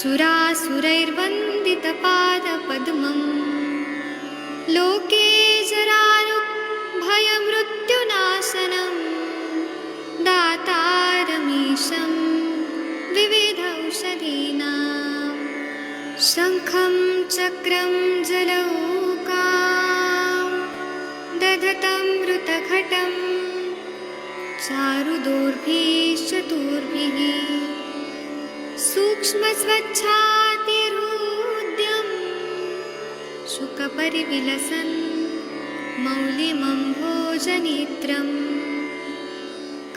सुरासुरैर्वन्दितपादपद्मम् लोके जरारुभयमृत्युनाशनं दातारमीशं विविधौषधीनां शङ्खं चक्रं जलौकां दधतं मृतघटं चारुदोर्भिश्चतुर्भिः सूक्ष्मस्वच्छातिरुद्यं शुकपरिविलसन् मौलिमम्भोजनेत्रं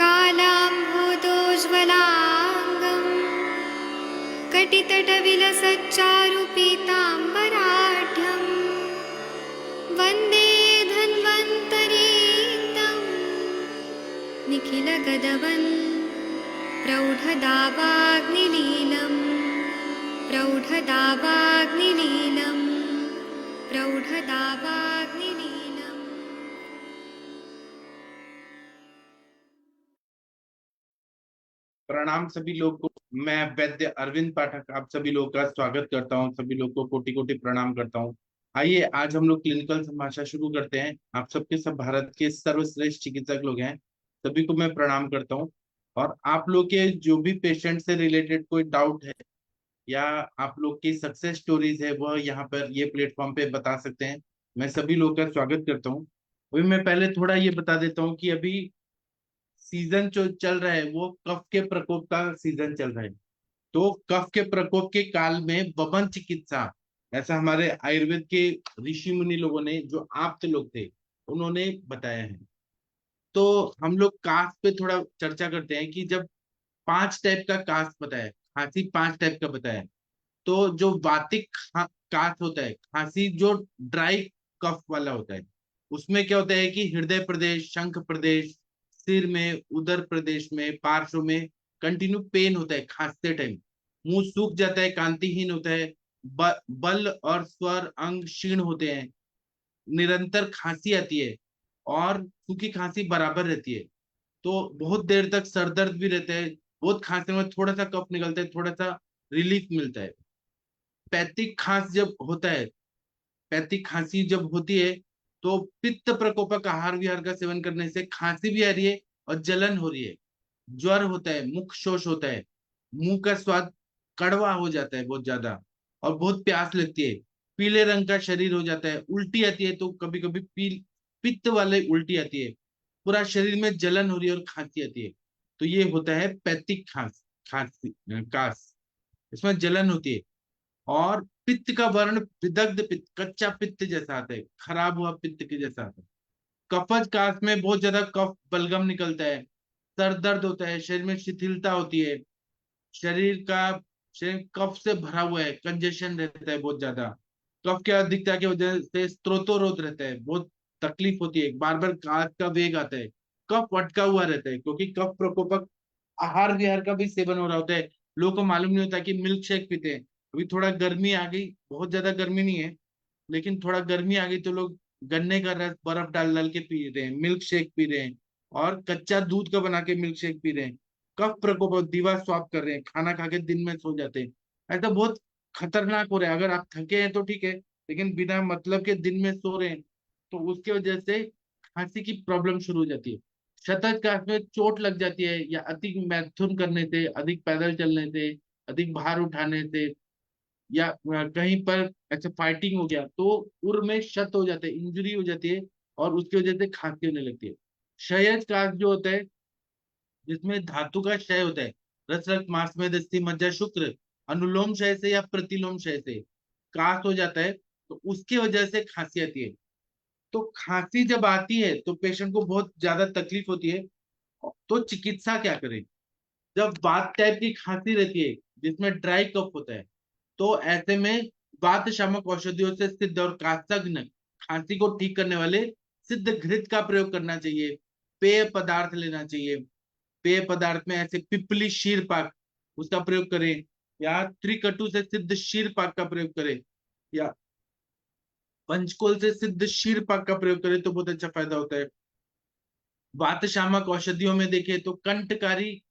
कालाम्भोदोज्ज्वलाङ्गं कटितटविलसच्चारुपीताम्बराढ्यं वन्दे धन्वन्तरीतं निखिलगदवन् प्रौढदावाग्निलीलं प्रौढदावाग्निलीलं प्रौढदावाग्निलीलम्। प्रणाम सभी लोग को। मैं वैद्य अरविंद पाठक आप सभी लोग का स्वागत करता हूं। सभी लोग को कोटि कोटि प्रणाम करता हूं। आइए आज हम लोग क्लिनिकल संभाषा शुरू करते हैं। आप सबके सब भारत के सर्वश्रेष्ठ चिकित्सक लोग हैं, सभी को मैं प्रणाम करता हूं। और आप लोग के जो भी पेशेंट से रिलेटेड कोई डाउट है या आप लोग की सक्सेस स्टोरीज है वह यहाँ पर ये प्लेटफॉर्म पे बता सकते हैं। मैं सभी लोग का स्वागत करता हूँ। अभी मैं पहले थोड़ा ये बता देता हूँ कि अभी सीजन जो चल रहा है वो कफ के प्रकोप का सीजन चल रहा है। तो कफ के प्रकोप के काल में वमन चिकित्सा, ऐसा हमारे आयुर्वेद के ऋषि मुनि लोगों ने, जो आप्त लोग थे, उन्होंने बताया है। तो हम लोग काफ पे थोड़ा चर्चा करते हैं कि जब 5 टाइप का काफ बताया, खांसी 5 टाइप का बताया। तो जो वातिक काफ होता है, खांसी जो ड्राई कफ वाला होता है, उसमें क्या होता है कि हृदय प्रदेश, शंख प्रदेश, सिर में, उदर प्रदेश में, पार्श्व में कंटिन्यू पेन होता है खांसते टाइम। मुंह सूख जाता है, कांतिहीन होता है, बल और स्वर अंग क्षीण होते हैं, निरंतर खांसी आती है और सूखी खांसी बराबर रहती है। तो बहुत देर तक सर दर्द भी रहता है, बहुत खांसने में थोड़ा सा कफ निकलता है, थोड़ा सा रिलीफ मिलता है। पैथिक खांस जब होता है, पैथिक खांसी जब होती है तो पित्त प्रकोपक आहार विहार का सेवन करने से खांसी भी आ रही है और जलन हो रही है, ज्वर होता है, मुख शोष होता है, मुंह का स्वाद कड़वा हो जाता है बहुत ज्यादा, और बहुत प्यास लगती है, पीले रंग का शरीर हो जाता है, उल्टी आती है, तो कभी कभी पित्त वाले उल्टी आती है, पूरा शरीर में जलन हो रही है और खांसी आती है। तो ये होता है पैथिक खांसी कास, इसमें जलन होती है। और पित्त का वर्ण विदग्ध पित्त, कच्चा पित्त जैसा आता है, खराब हुआ पित्त के जैसा आता है। कफज काश में बहुत ज्यादा कफ बलगम निकलता है, सर दर्द होता है, शरीर में शिथिलता होती है, शरीर कफ से भरा हुआ है, कंजेशन रहता है बहुत ज्यादा, कफ की अधिकता की वजह से स्त्रोतोरोध रहता है, बहुत तकलीफ होती है, बार बार काश का वेग आता है, कफ अटका हुआ रहता है, क्योंकि कफ प्रकोपक आहार विहार का भी सेवन हो रहा होता है। लोगों को मालूम नहीं होता कि मिल्क शेक पीते हैं। अभी थोड़ा गर्मी आ गई, बहुत ज्यादा गर्मी नहीं है, लेकिन थोड़ा गर्मी आ गई तो लोग गन्ने का रस बर्फ डाल डाल के पी रहे हैं, मिल्क शेक पी रहे हैं, और कच्चा दूध का बना के मिल्क शेक पी रहे हैं। कफ प्रकोप, दीवा स्वाप कर रहे हैं, खाना खा के दिन में सो जाते हैं। ऐसा बहुत खतरनाक हो रहा है। अगर आप थके हैं तो ठीक है, लेकिन बिना मतलब के दिन में सो रहे हैं तो उसकी वजह से खांसी की प्रॉब्लम शुरू हो जाती है। शतज काश में चोट लग जाती है, या अधिक मैथुन करने से, अधिक पैदल चलने से, अधिक भार उठाने से, या कहीं पर ऐसे फाइटिंग हो गया तो उर में क्षत हो जाते हैं, इंजरी हो जाती है, और उसकी वजह से खांसी होने लगती है। क्षयज काश जो होता है, जिसमें धातु का क्षय होता है, रस रक्त मांस में दस्ती मज्जा शुक्र, अनुलोम क्षय से या प्रतिलोम क्षय से काश हो जाता है, तो उसकी वजह से खांसी आती है। तो खांसी जब आती है तो पेशेंट को बहुत ज्यादा तकलीफ होती है। तो चिकित्सा क्या करे? जब वात टाइप की खांसी रहती है जिसमें ड्राई कफ होता है, तो ऐसे में वात शामक औषधियों से सिद्ध और कास्तग्न खांसी को ठीक करने वाले सिद्ध घृत का प्रयोग करना चाहिए। पेय पदार्थ लेना चाहिए। पेय पदार्थ में ऐसे पिपली शीर पाक, उसका प्रयोग करें, या त्रिकटु से सिद्ध शीर पाक का प्रयोग करें, या पंचकोल से सिद्ध शीर पाक का प्रयोग करें तो बहुत अच्छा फायदा होता है। वात शामक औषधियों में देखें तो कंठकारी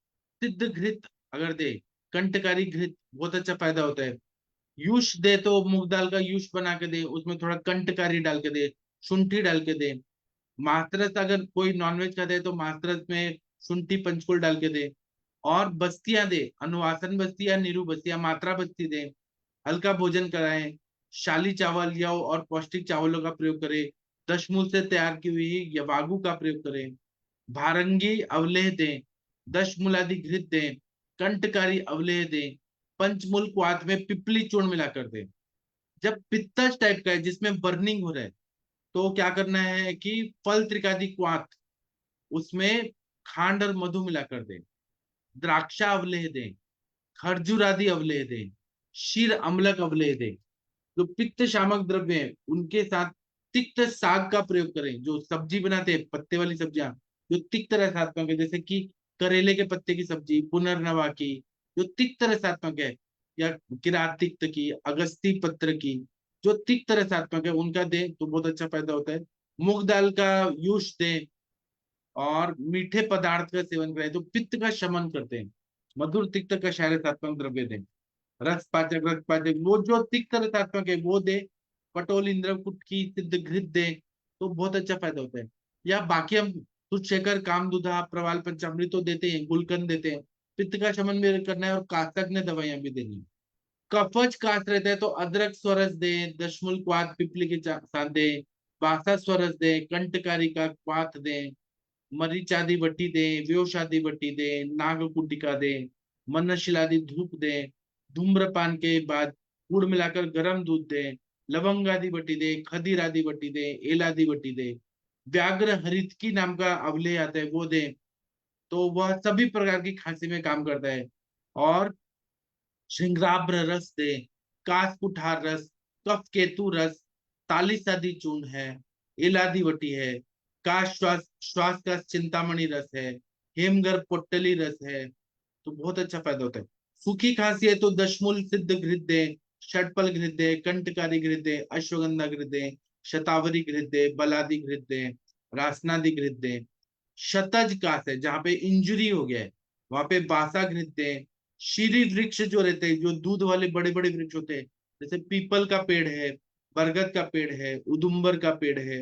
सिद्ध घृत अगर दे, कंठकारी घृत बहुत अच्छा फायदा होता है। यूश दे तो मूंग दाल का यूश बना के दे, उसमें थोड़ा कंटकारी डाल के दे, शुंठी डाल के दे। मातरस अगर कोई नॉनवेज खाता है तो मातरस में शुंठी पंचकुल डाल के दे। और बस्तियां दे, अनुवासन बस्तियां, नीरू बस्तियां, मात्रा बस्ती दे। हल्का भोजन कराएं, शाली चावल या और पौष्टिक चावलों का प्रयोग करें। दशमूल से तैयार की हुई यवागु का प्रयोग करें। भारंगी अवलेह दें, दशमूलादि घृत दें, कंटकारी अवलेह दें, पंचमूल क्वाथ में पिपली चूर्ण मिलाकर दें। जब पित्तज टाइप का है जिसमें बर्निंग हो रहा है, तो क्या करना है कि फल त्रिकादि क्वाथ, उसमें खांड और मधु मिलाकर दें। द्राक्षा अवलेह दें, खरजूर आदि अवलेह दें, क्षीर अम्लक अवलेह दें। जो पित्त शामक द्रव्य है उनके साथ तिक्त साग का प्रयोग करें। जो सब्जी बनाते हैं पत्ते वाली सब्जियां, जो तिक्त रसात्मक है, जैसे कि करेले के पत्ते की सब्जी, पुनर्नवा की, जो तिक्त रसात्मक है, या किरात तिक्त की, अगस्ती पत्र की, जो तिक्त रसात्मक है उनका दें तो बहुत अच्छा फायदा होता है। मूंग दाल का यूश दें, और मीठे पदार्थ का सेवन करें तो पित्त का शमन करते हैं। मधुर तिक्त का रसात्मक द्रव्य दें। रस पाचक वो जो तिक्त रसात्मक है वो दे। पटोल इंद्र कुटकी सिद्ध घृत दे, तो बहुत अच्छा फायदा होता है। या बाकी हम सुशेखर, कामदुधा, प्रवाल पंचामृत तो देते हैं, गुलकंद देते हैं। पित्त का शमन भी करना है और कास्तज्ञ दवाइयां भी देनी है। कफज कास्ट रहता है तो अदरक स्वरस दे, दशमूल क्वाथ पिपली के साथ दे, बासा स्वरस दे, कंटकारी का क्वाथ दे, मरीचादी बट्टी दे, व्योशादी बट्टी दे, नागकुटिका दे, मनशिलादि धूप दे। धूम्रपान के बाद गुड़ मिलाकर गर्म दूध दे। लवंग आदि बट्टी दे, खदीर आदि बट्टी दे, एलादी बट्टी दे। व्याघ्र हरितकी नाम का अवलेह आता है वो दे, तो वह सभी प्रकार की खांसी में काम करता है। और श्रृंगाब्र रस दे, कास कुठार रस, कफ केतु रस, तालिस आदि चूर्ण है, एलादीवटी है, का श्वास श्वास का चिंतामणि रस है, हेमगर पोट्टली रस है। तो बहुत अच्छा फायदा होता है। सूखी खांसी है तो दशमूल सिद्ध घृत दे, षटपल घृत दे, कंटकारी घृत दे, अश्वगंधा घृत दे, शतावरी घृत दे, बलादी घृत दे, रासनादि घृत दे। शतज कास है जहां पे इंजुरी हो गया है, वहां पे बासा घृत दे। शीरी वृक्ष जो रहते हैं, जो दूध वाले बड़े बड़े वृक्ष होते हैं, जैसे पीपल का पेड़ है, बरगद का पेड़ है, उदुम्बर का पेड़ है,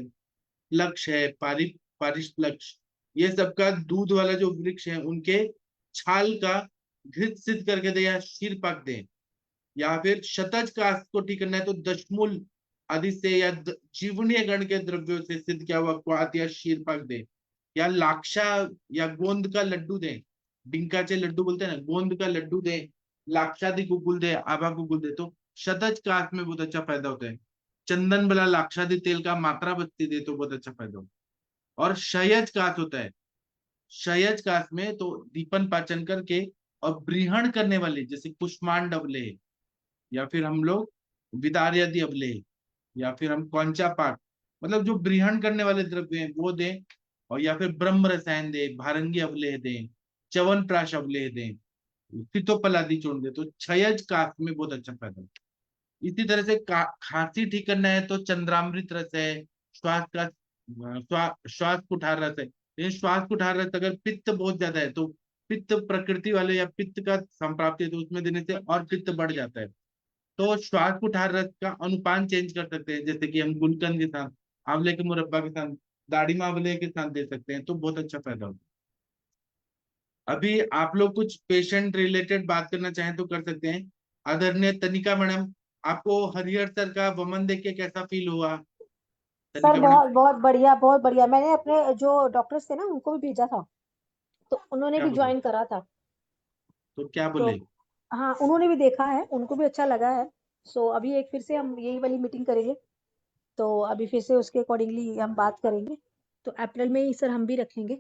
लक्ष है, पारिश लक्ष, ये सबका दूध वाला जो वृक्ष है उनके छाल का घृत सिद्ध करके दे या शीर पाक दे। या फिर शतज काश को ठीक करना है तो दशमूल आदि से या जीवनीय गण के द्रव्यों से सिद्ध किया हुआ क्वाथ या शीर पाक दे। या लाक्षा या गोंद का लड्डू दे, डिंकाचे लड्डू बोलते हैं ना, गोंद का लड्डू दे, लाक्षादि गुगुल दे, आभा गुगुल दे, तो शतज काश में बहुत अच्छा फायदा होता है। चंदन बला लाक्षादि तेल का मात्रा बत्ती दे तो बहुत अच्छा फायदा होता है। और क्षयज काश होता है, क्षयज काश में तो दीपन पाचन करके और ब्रीहण करने वाले जैसे कुष्मांड अवलेह, या फिर हम लोग विदार यदि अवलेह, या फिर हम कौंचा पाक, मतलब जो ब्रीहण करने वाले द्रव्य हैं वो दें। और या फिर ब्रह्म रसायन दे, भारंगी अवलेह दें, च्यवन प्राश अवलेह दें, फितोपल आदि चूर्ण दे, तो क्षयज काश में बहुत अच्छा फायदा होता है। इसी तरह से खांसी ठीक करना है तो चंद्रामृत रस है, श्वास का श्वास कुठार रस है। लेकिन श्वास कुठार रस अगर पित्त बहुत ज्यादा है तो पित्त प्रकृति वाले या पित्त का संप्राप्ति है तो उसमें देने से और पित्त बढ़ जाता है। तो श्वास कुठार रस का अनुपान चेंज कर सकते हैं, जैसे कि हम गुलकंद के साथ, आंवले के मुरब्बा के साथ, दाढ़ी आंवले के साथ दे सकते हैं, तो बहुत अच्छा फायदा होता है। अभी आप लोग कुछ पेशेंट रिलेटेड बात करना चाहें तो कर सकते हैं। आदरणीय तनिका मैडम, आपको हरिहर सर का वमन देख के कैसा फील हुआ? सर तनिका मैडम बहुत बहुत बढ़िया, बहुत बढ़िया। मैंने अपने जो डॉक्टर्स थे ना उनको भी भेजा था, तो उन्होंने क्या भी बोले? ज्वाइन करा था। तो क्या तो बोले? हाँ, उन्होंने भी देखा है, उनको भी अच्छा लगा है। सो अभी एक फिर से हम यही वाली मीटिंग करेंगे, तो अभी फिर से उसके अकॉर्डिंगली हम बात करेंगे। तो अप्रैल में ही सर हम भी रखेंगे।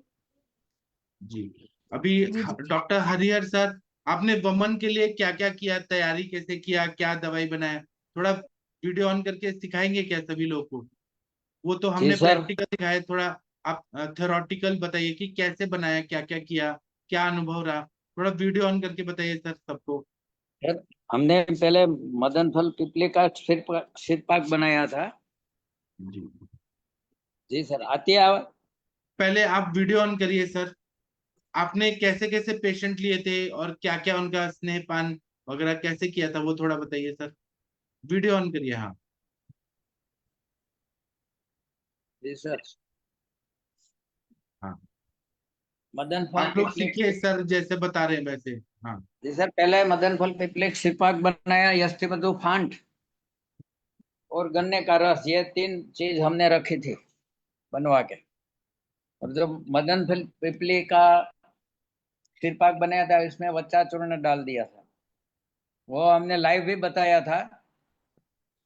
जी। अभी जी जी। डॉक्टर हरिहर सर, आपने वमन के लिए क्या क्या किया, तैयारी कैसे किया, क्या दवाई बनाया, थोड़ा वीडियो ऑन करके सिखाएंगे क्या सभी लोग को? वो तो जी हमने सर। प्रैक्टिकल दिखाया, थोड़ा आप थ्योरेटिकल बताइए कि कैसे बनाया, क्या क्या किया, क्या अनुभव रहा, थोड़ा वीडियो ऑन करके बताइए सर सबको। सर, हमने पहले मदन फल पिपले का सिर पाक बनाया था। जी। जी सर, आती है आवाज? पहले आप वीडियो ऑन करिए सर। आपने कैसे कैसे पेशेंट लिए थे और क्या क्या उनका स्नेहपान वगैरह कैसे किया था वो थोड़ा बताइए सर। वीडियो ऑन करिए। हाँ जी सर। हाँ, मदन फल आप लोग पिपली। सीखिए सर जैसे बता रहे हैं वैसे। हाँ जी सर, पहले मदन फल पिपली सिरपाक बनाया, यष्टिमधु फांट और गन्ने का रस, ये 3 चीज हमने रखी थी बनवा के। और जो मदन फल पिपली का सिरपाक बनाया था, इसमें वच्चा चूर्ण डाल दिया था। वो हमने लाइव भी बताया था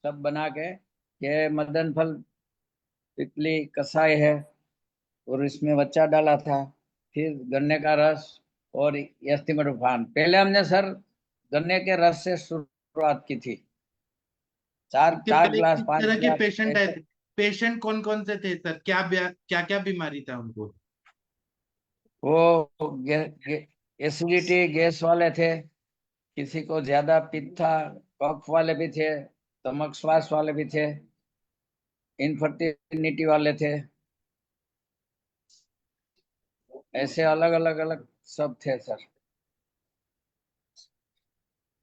सब बना के, कि मदन फल पिपली कसाई है और इसमें वच्चा डाला था, फिर गन्ने का रस और यष्टिमधुफान। पहले हमने सर गन्ने के रस से शुरुआत की थी, चार इसके चार पहले ग्लास किस 5 तरह के ग्लास पेशेंट आए ऐसे। थे? पेशेंट कौन कौन से थे सर? क्या क्या बीमारी था उनको? वो एसिडिटी गैस वाले थे, किसी को ज्यादा पित्त था, कफ वाले भी थे, स्टमक श्वास वाले भी थे, इनफर्टिलिटी वाले थे, ऐसे अलग अलग अलग सब थे सर।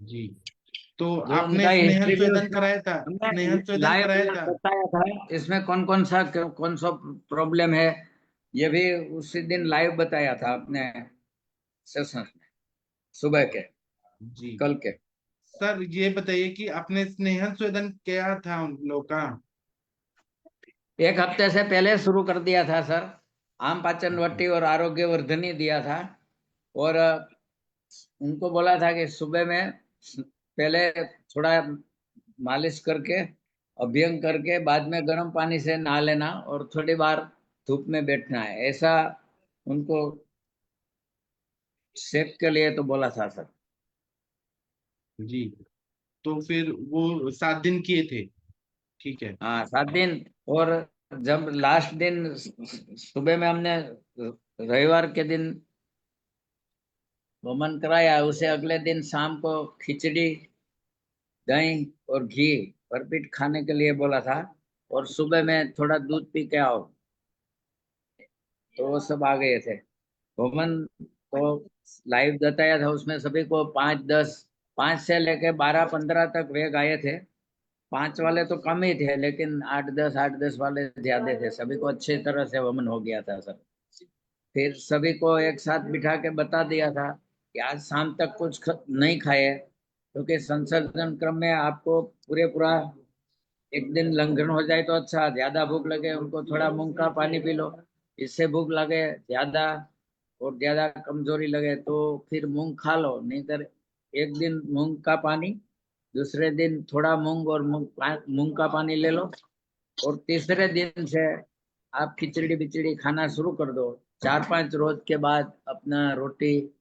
जी, तो जो आपने उनका स्नेहन हिस्ट्री भी स्वेदन उसमें कराया था? हमने स्नेहन स्वेदन लाइव कराया था? बताया था, इसमें कौन सा प्रॉब्लम है, ये भी उसी दिन लाइव बताया था अपने सेशन में, सुबह के, जी कल के। सर, ये बताइए कि आपने स्नेहन स्वेदन क्या था उन लोग का? 1 हफ्ते से पहले शुरू कर दिया था सर। आम पाचन वटी और आरोग्य वर्धनी दिया था। और उनको बोला था कि सुबह में पहले थोड़ा मालिश करके, अभ्यंग करके, बाद में गर्म पानी से नहा लेना और थोड़ी बार धूप में बैठना है, ऐसा उनको सेक के लिए तो बोला था सर। जी, तो फिर वो 7 दिन किए थे? ठीक है। हाँ, 7 दिन। और जब लास्ट दिन सुबह में हमने रविवार के दिन वमन कराया, उसे अगले दिन शाम को खिचड़ी, दही और घी भरपेट खाने के लिए बोला था। और सुबह में थोड़ा दूध पी के आओ, तो वो सब आ गए थे। वमन तो लाइव बताया था, उसमें सभी को 5-10, 5 से लेके 12-15 तक वे आए थे। 5 वाले तो कम ही थे, लेकिन 8-10 वाले ज्यादा थे। सभी को अच्छी तरह से वमन हो गया था सर। फिर सभी को एक साथ बिठा के बता दिया था कि आज शाम तक कुछ नहीं खाए, क्योंकि संशोधन क्रम में आपको पूरे पूरा एक दिन लंघन हो जाए तो अच्छा। ज्यादा भूख लगे उनको थोड़ा मूंग का पानी पी लो, इससे भूख लगे ज्यादा और ज्यादा कमजोरी लगे तो फिर मूंग खा लो, नहीं तो एक दिन मूंग का पानी, दूसरे दिन थोड़ा मूंग और मूंग का पानी ले लो, और तीसरे दिन से आप खिचड़ी बिचड़ी खाना शुरू कर दो। 4-5 रोज के बाद अपना रोटी,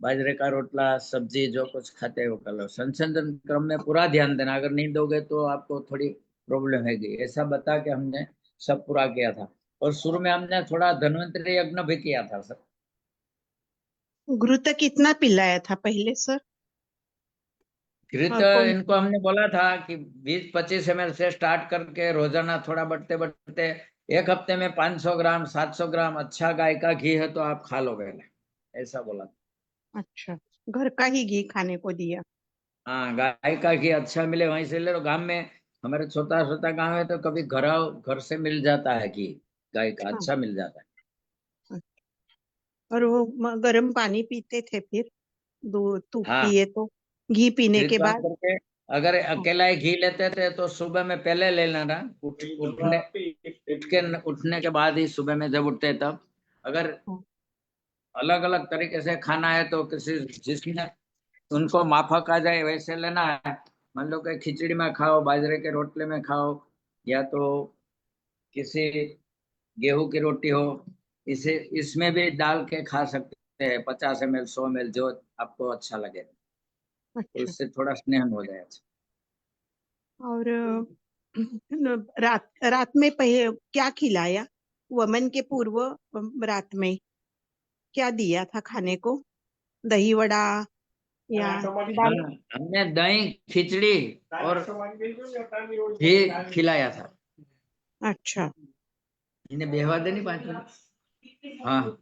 बाजरे का रोटला, सब्जी, जो कुछ खाते हो कर लो। संशोधन क्रम में पूरा ध्यान देना, अगर नहीं दोगे तो आपको थोड़ी प्रॉब्लम हैगी, ऐसा बता के हमने सब पूरा किया था। और शुरू में हमने थोड़ा धन्वंतरि यज्ञ भी किया था सर। घृत कितना पिलाया था पहले सर? घृत और कौन? इनको हमने बोला था कि 20-25 ml से स्टार्ट करके रोजाना थोड़ा बढ़ते बढ़ते 1 हफ्ते में 500 ग्राम 700 ग्राम अच्छा गाय का घी है तो आप खा लो पहले, ऐसा बोला था। अच्छा, घर का ही घी खाने को दिया। हाँ, गाय का घी अच्छा मिले वहीं से ले लो। गांव में हमारे छोटा छोटा गांव है तो कभी घर से मिल जाता है घी, गाय का हाँ। अच्छा मिल जाता है। और वो गर्म पानी पीते थे फिर दूध दूध हाँ, पिए तो घी पीने फ्रिज के बंद बाद? करके अगर हाँ। अकेला ही घी लेते थे तो सुबह में पहले ले लेना, उठने के बाद ही, सुबह में जब उठते तब। अगर हाँ। अलग अलग तरीके से खाना है तो किसी जिसमें उनको माफक आ जाए वैसे लेना है। मान लो कि खिचड़ी में खाओ, बाजरे के रोटले में खाओ, या तो किसी गेहूं की रोटी हो, इसे इसमें भी डाल के खा सकते हैं। 50 ml 100 ml जो आपको अच्छा लगे, तो अच्छा। उससे थोड़ा स्नेह हो जाए। और रात रात में पहले क्या खिलाया? वमन के पूर्व रात में क्या दिया था खाने को? दही वड़ा या हाँ, दाल? हमने दही, खिचड़ी और घी खिलाया था। अच्छा। इन्हें बेहवा देनी 5 मिनट। हाँ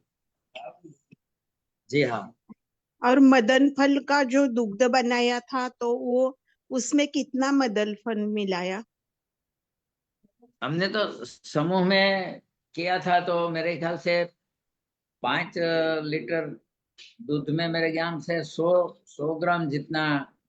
जी हाँ। और मदन फल का जो दुग्ध बनाया था तो वो उसमें कितना मदन फल मिलाया? हमने तो समूह में किया था, तो मेरे ख्याल से 5 लीटर दूध में मेरे ज्ञान से 100 ग्राम जितना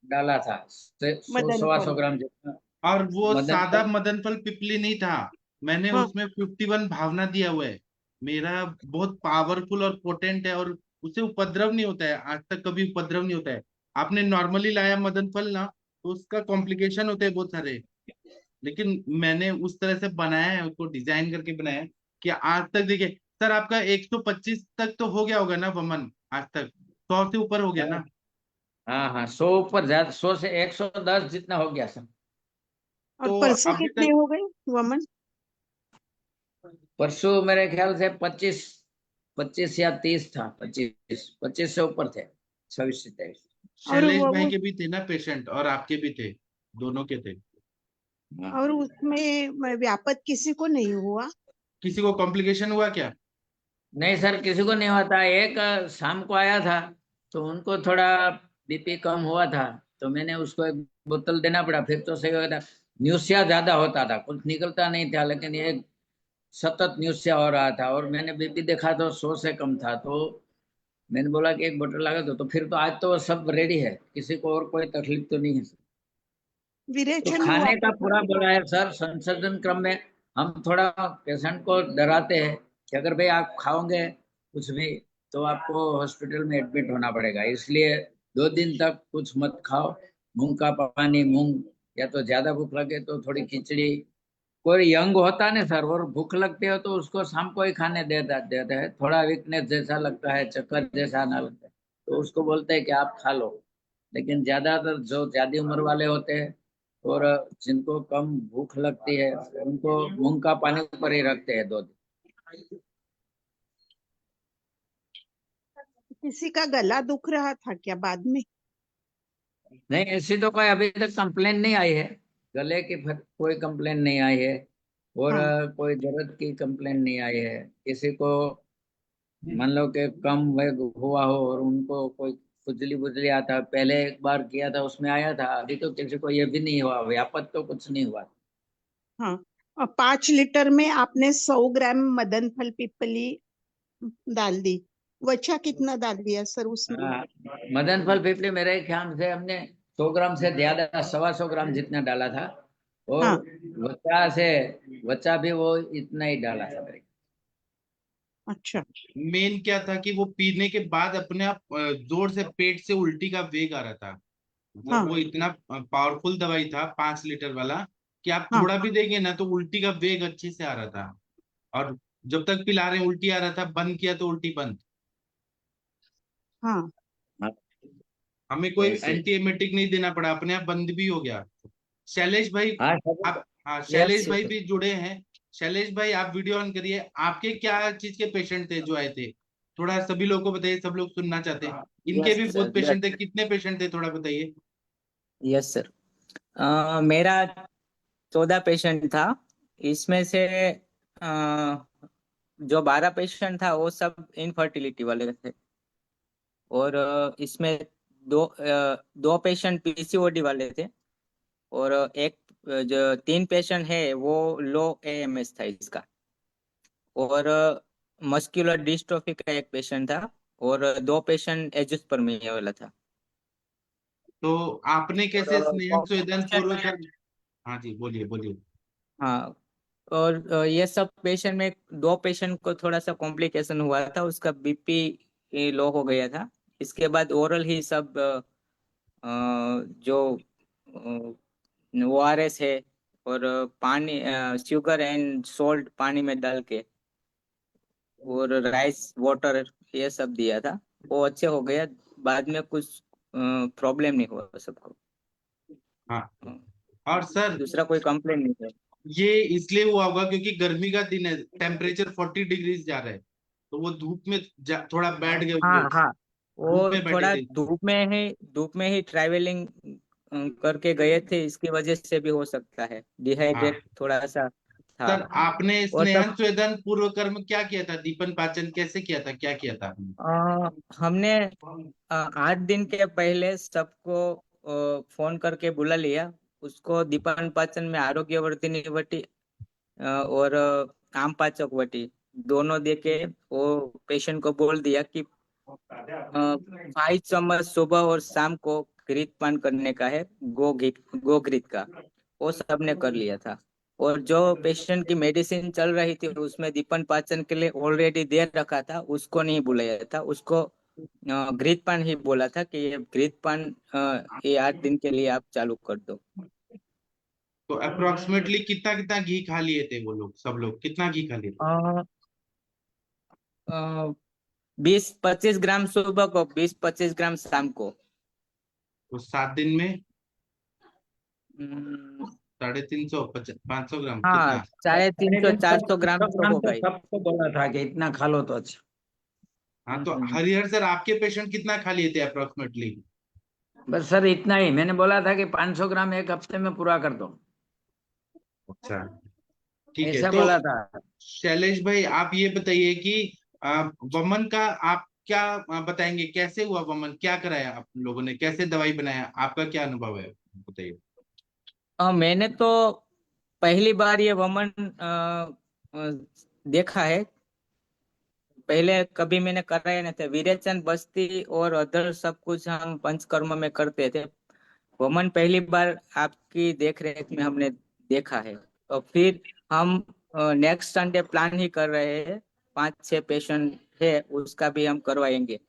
डाला था, सौ मदन सवा फल। 100 ग्राम जितना और वो मदन सादा फल। मदन फल पिपली नहीं था, मैंने हाँ, उसमें 51 भावना दिया हुआ है। मेरा बहुत पावरफुल और पोटेंट है, और उसे उपद्रव नहीं होता है, आज तक कभी उपद्रव नहीं होता है। आपने नॉर्मली लाया मदन फल ना, तो उसका कॉम्प्लिकेशन होते हैं बहुत सारे। लेकिन मैंने उस तरह से बनाया है, उसको डिजाइन करके बनाया है कि आज तक देखिए सर, आपका 125 तक तो हो गया होगा ना वमन, आज तक 100 से ऊपर हो गया ना। हाँ हाँ, 100 ऊपर, ज्यादा 100 से 110 जितना हो गया सर। और तो परसों अभी कितने तक हो गए वमन? परसों मेरे ख्याल से 25, 25 या 30 था, 25 से ऊपर थे, 26 से 23। और शैलेश भाई वो के भी थे ना पेशेंट, और आपके भी थे, दोनों के थे। हाँ। और उसमें व्यापत किसी को नहीं हुआ? किसी को कॉम्प्लिकेशन हुआ क्या? नहीं सर, किसी को नहीं हुआ था। एक शाम को आया था, तो उनको थोड़ा बीपी कम हुआ था, तो मैंने उसको एक बोतल देना पड़ा, फिर तो सही हो गया था। न्यूसिया ज्यादा होता था, कुछ निकलता नहीं था, लेकिन ये सतत न्यूसिया हो रहा था, और मैंने बीपी देखा तो 100 से कम था, तो मैंने बोला कि एक बोतल लगा दो। तो फिर तो आज तो सब रेडी है, किसी को और कोई तकलीफ तो नहीं है। तो विरेचन हुआ खाने था का क्या? पूरा बोला है सर, संशोधन क्रम में हम थोड़ा पेशेंट को डराते हैं कि अगर भाई आप खाओगे कुछ भी तो आपको हॉस्पिटल में एडमिट होना पड़ेगा, इसलिए 2 दिन तक कुछ मत खाओ। मूंग का पानी, मूंग, या तो ज्यादा भूख लगे तो थोड़ी खिचड़ी। कोई यंग होता है ना सर, और भूख लगती है तो उसको शाम को ही खाने देते हैं, थोड़ा वीकनेस जैसा लगता है, चक्कर जैसा आना लगता है, तो उसको बोलते हैं कि आप खा लो। लेकिन ज्यादातर जो ज्यादा उम्र वाले होते हैं और जिनको कम भूख लगती है, उनको मूंग का पानी ऊपर ही रखते हैं 2 दिन। किसी का गला दुख रहा था क्या बाद में? नहीं, ऐसी तो कोई अभी तक कंप्लेन नहीं आई है, गले की कोई कंप्लेन नहीं आई है, और हाँ, कोई दर्द की कंप्लेन नहीं आई है किसी को। मान लो कि कम वेग हुआ हो और उनको कोई खुजली बुजली आता है, पहले एक बार किया था उसमें आया था, अभी तो किसी को ये भी नहीं हुआ, व्यापक तो कुछ नहीं हुआ। हाँ। और 5 लीटर में आपने 100 ग्राम मदन फल पिपली डाल दी। वचा कितना डाल दिया सर उसमें? हाँ, मदन फल पिपली मेरे ख्याल से हमने 100 ग्राम से ज्यादा, 125 ग्राम जितना डाला था, और हाँ, वचा से, वचा भी वो इतना ही डाला था मेरे। अच्छा। मेन क्या था कि वो पीने के बाद अपने आप जोर से पेट से उल्टी का वेग आ रहा था। मतलब हाँ, वो इतना पावरफुल दवाई था 5 लीटर वाला, कि आप हाँ, थोड़ा भी देंगे ना तो उल्टी का वेग अच्छे से आ रहा था। और जब तक पिला रहे उल्टी आ रहा था, बंद किया तो उल्टी बंद। हाँ। हाँ, हमें तो कोई ऐसे। एंटी एमेटिक नहीं देना पड़ा, अपने आप बंद भी हो गया। शैलेश भाई, हाँ सब। आप, हाँ शैलेश यस। भाई भी जुड़े हैं। शैलेश भाई आप वीडियो ऑन करिए, आपके क्या चीज के पेशेंट थे जो आए थे? थोड़ा सभी लोगों को बताइए, सब लोग सुनना चाहते हैं। इनके यस भी सर, बहुत पेशेंट थे, कितने पेशेंट थे थोड़ा बताइए। Yes sir. मेरा 14 पेशेंट था। इसमें से जो 12 पेशेंट था वो सब इनफर्टिलिटी वाले थे, और इसमें दो पेशेंट पीसीओडी वाले थे, और एक जो 3 पेशेंट है वो लो एएमएस था इसका, और मस्कुलर डिस्ट्रोफी का एक पेशेंट था, और 2 पेशेंट एजिस्पर्मिया वाला था। तो आपने और कैसे स्नेह वो संवेदन पेशेंट पूर्वक में, हाँ जी बोलिए बोलिए। हाँ, और ये सब पेशेंट में 2 पेशेंट को थोड़ा सा कॉम्प्लिकेशन हुआ था, उसका बीपी लो हो गया था। इसके बाद ओरल ही सब जो ओआरएस है, और पानी, शुगर एंड सोल्ट पानी में डाल के, और राइस वाटर, ये सब दिया था। वो अच्छे हो गया, बाद में कुछ प्रॉब्लम नहीं हुआ सबको। हाँ, हाँ, और सर दूसरा कोई कंप्लेन नहीं था। ये इसलिए हुआ होगा क्योंकि गर्मी का दिन है, टेम्परेचर 40 डिग्री जा रहा है, तो वो धूप में थोड़ा बैठ गए होंगे, हाँ हाँ, धूप वो में बैठे थोड़ा थे। धूप में ही ट्रैवलिंग करके गए थे, इसकी वजह से भी हो सकता है, हाँ डिहाइड्रेट थोड़ा सा था। सर आपने और स्नेहन तब स्वेदन पूर्व कर्म क्या किया था, दीपन पाचन कैसे किया था, क्या किया था आपने? हमने 8 दिन के पहले सबको फोन करके बुला लिया। उसको दीपन पाचन में आरोग्यवर्धिनी वटी और आम पाचक वटी दोनों देके वो पेशेंट को बोल दिया कि 5 चम्मच सुबह और शाम को घृत पान करने का है, गो घृत का। वो सबने कर लिया था। और जो पेशेंट की मेडिसिन चल रही थी उसमें दीपन पाचन के लिए ऑलरेडी दे रखा था, उसको नहीं बुलाया था। उसको घृत पान ही बोला था कि ये घृत पान ये 8 दिन के लिए आप चालू कर दो। तो अप्रोक्सीमेटली कितना कितना घी खा लिए थे वो लोग, सब लोग कितना घी खा लिए थे? 20-25 ग्राम सुबह को, 20-25 ग्राम शाम को। तो 7 दिन में हम्म, 350 500 ग्राम हाँ, कितना? 350-400 ग्राम 350 तो ग्राम हो तो गई। सबको बोला था कि इतना खा लो तो अच्छा। हाँ तो हरिहर सर आपके पेशेंट कितना खा लिए थे अप्रोक्सीमेटली? बस सर इतना ही मैंने बोला था कि 500 ग्राम एक हफ्ते में पूरा कर दो, अच्छा ठीक है। ऐसा तो बोला था। शैलेश भाई आप ये बताइए कि वमन का आप क्या बताएंगे, कैसे हुआ वमन, क्या कराया आप लोगों ने, कैसे दवाई बनाया, आपका क्या अनुभव है बताइए। मैंने तो पहली बार ये वमन देखा है। पहले कभी मैंने कराया नहीं था। विरेचन, बस्ती और अदर सब कुछ हम पंचकर्म में करते थे। वमन पहली बार आपकी देख रेख में हमने देखा है। और फिर हम नेक्स्ट संडे प्लान ही कर रहे हैं। 5-6 पेशेंट है, उसका भी हम करवाएंगे।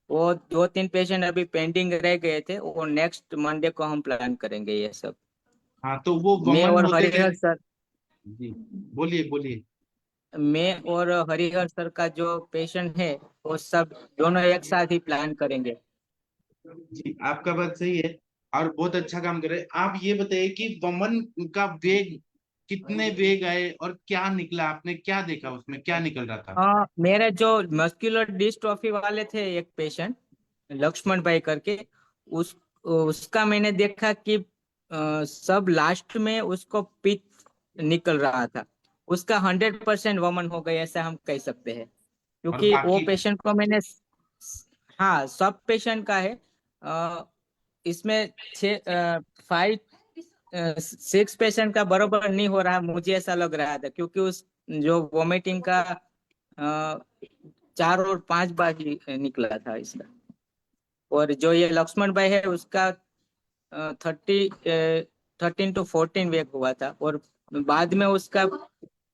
वो 2-3 पेशेंट अभी पेंडिंग रह गए थे, वो नेक्स्ट मंडे को हम प्लान करेंगे ये सब। हाँ तो वो मैं वमन और होते हरिहर कैसे? सर जी बोलिए बोलिए। मैं और हरिहर सर का जो पेशेंट है वो सब दोनों एक साथ ही प्लान करेंगे। जी आपका बात सही है और बहुत अच्छा काम कर रहे हैं। आप ये बताइए कि वमन का वेग, कितने वेग आए और क्या निकला, आपने क्या देखा उसमें, क्या निकल रहा था? मेरे जो मस्कुलर डिस्ट्रॉफी वाले थे एक पेशेंट, लक्ष्मण भाई करके, उसका मैंने देखा कि सब लास्ट में उसको पित्त निकल रहा था। उसका 100% वमन हो गया ऐसा हम कह सकते हैं। और क्योंकि वो बाकी? पेशेंट को मैंने, हाँ, सब पेशेंट का है। अ, इसमें 6 पेशेंट का बराबर नहीं हो रहा, मुझे ऐसा लग रहा था। क्योंकि उस जो वोमिटिंग का 4 और 5 बार ही निकला था इसका। और जो ये लक्ष्मण भाई है उसका 13-14 वीक हुआ था। और बाद में उसका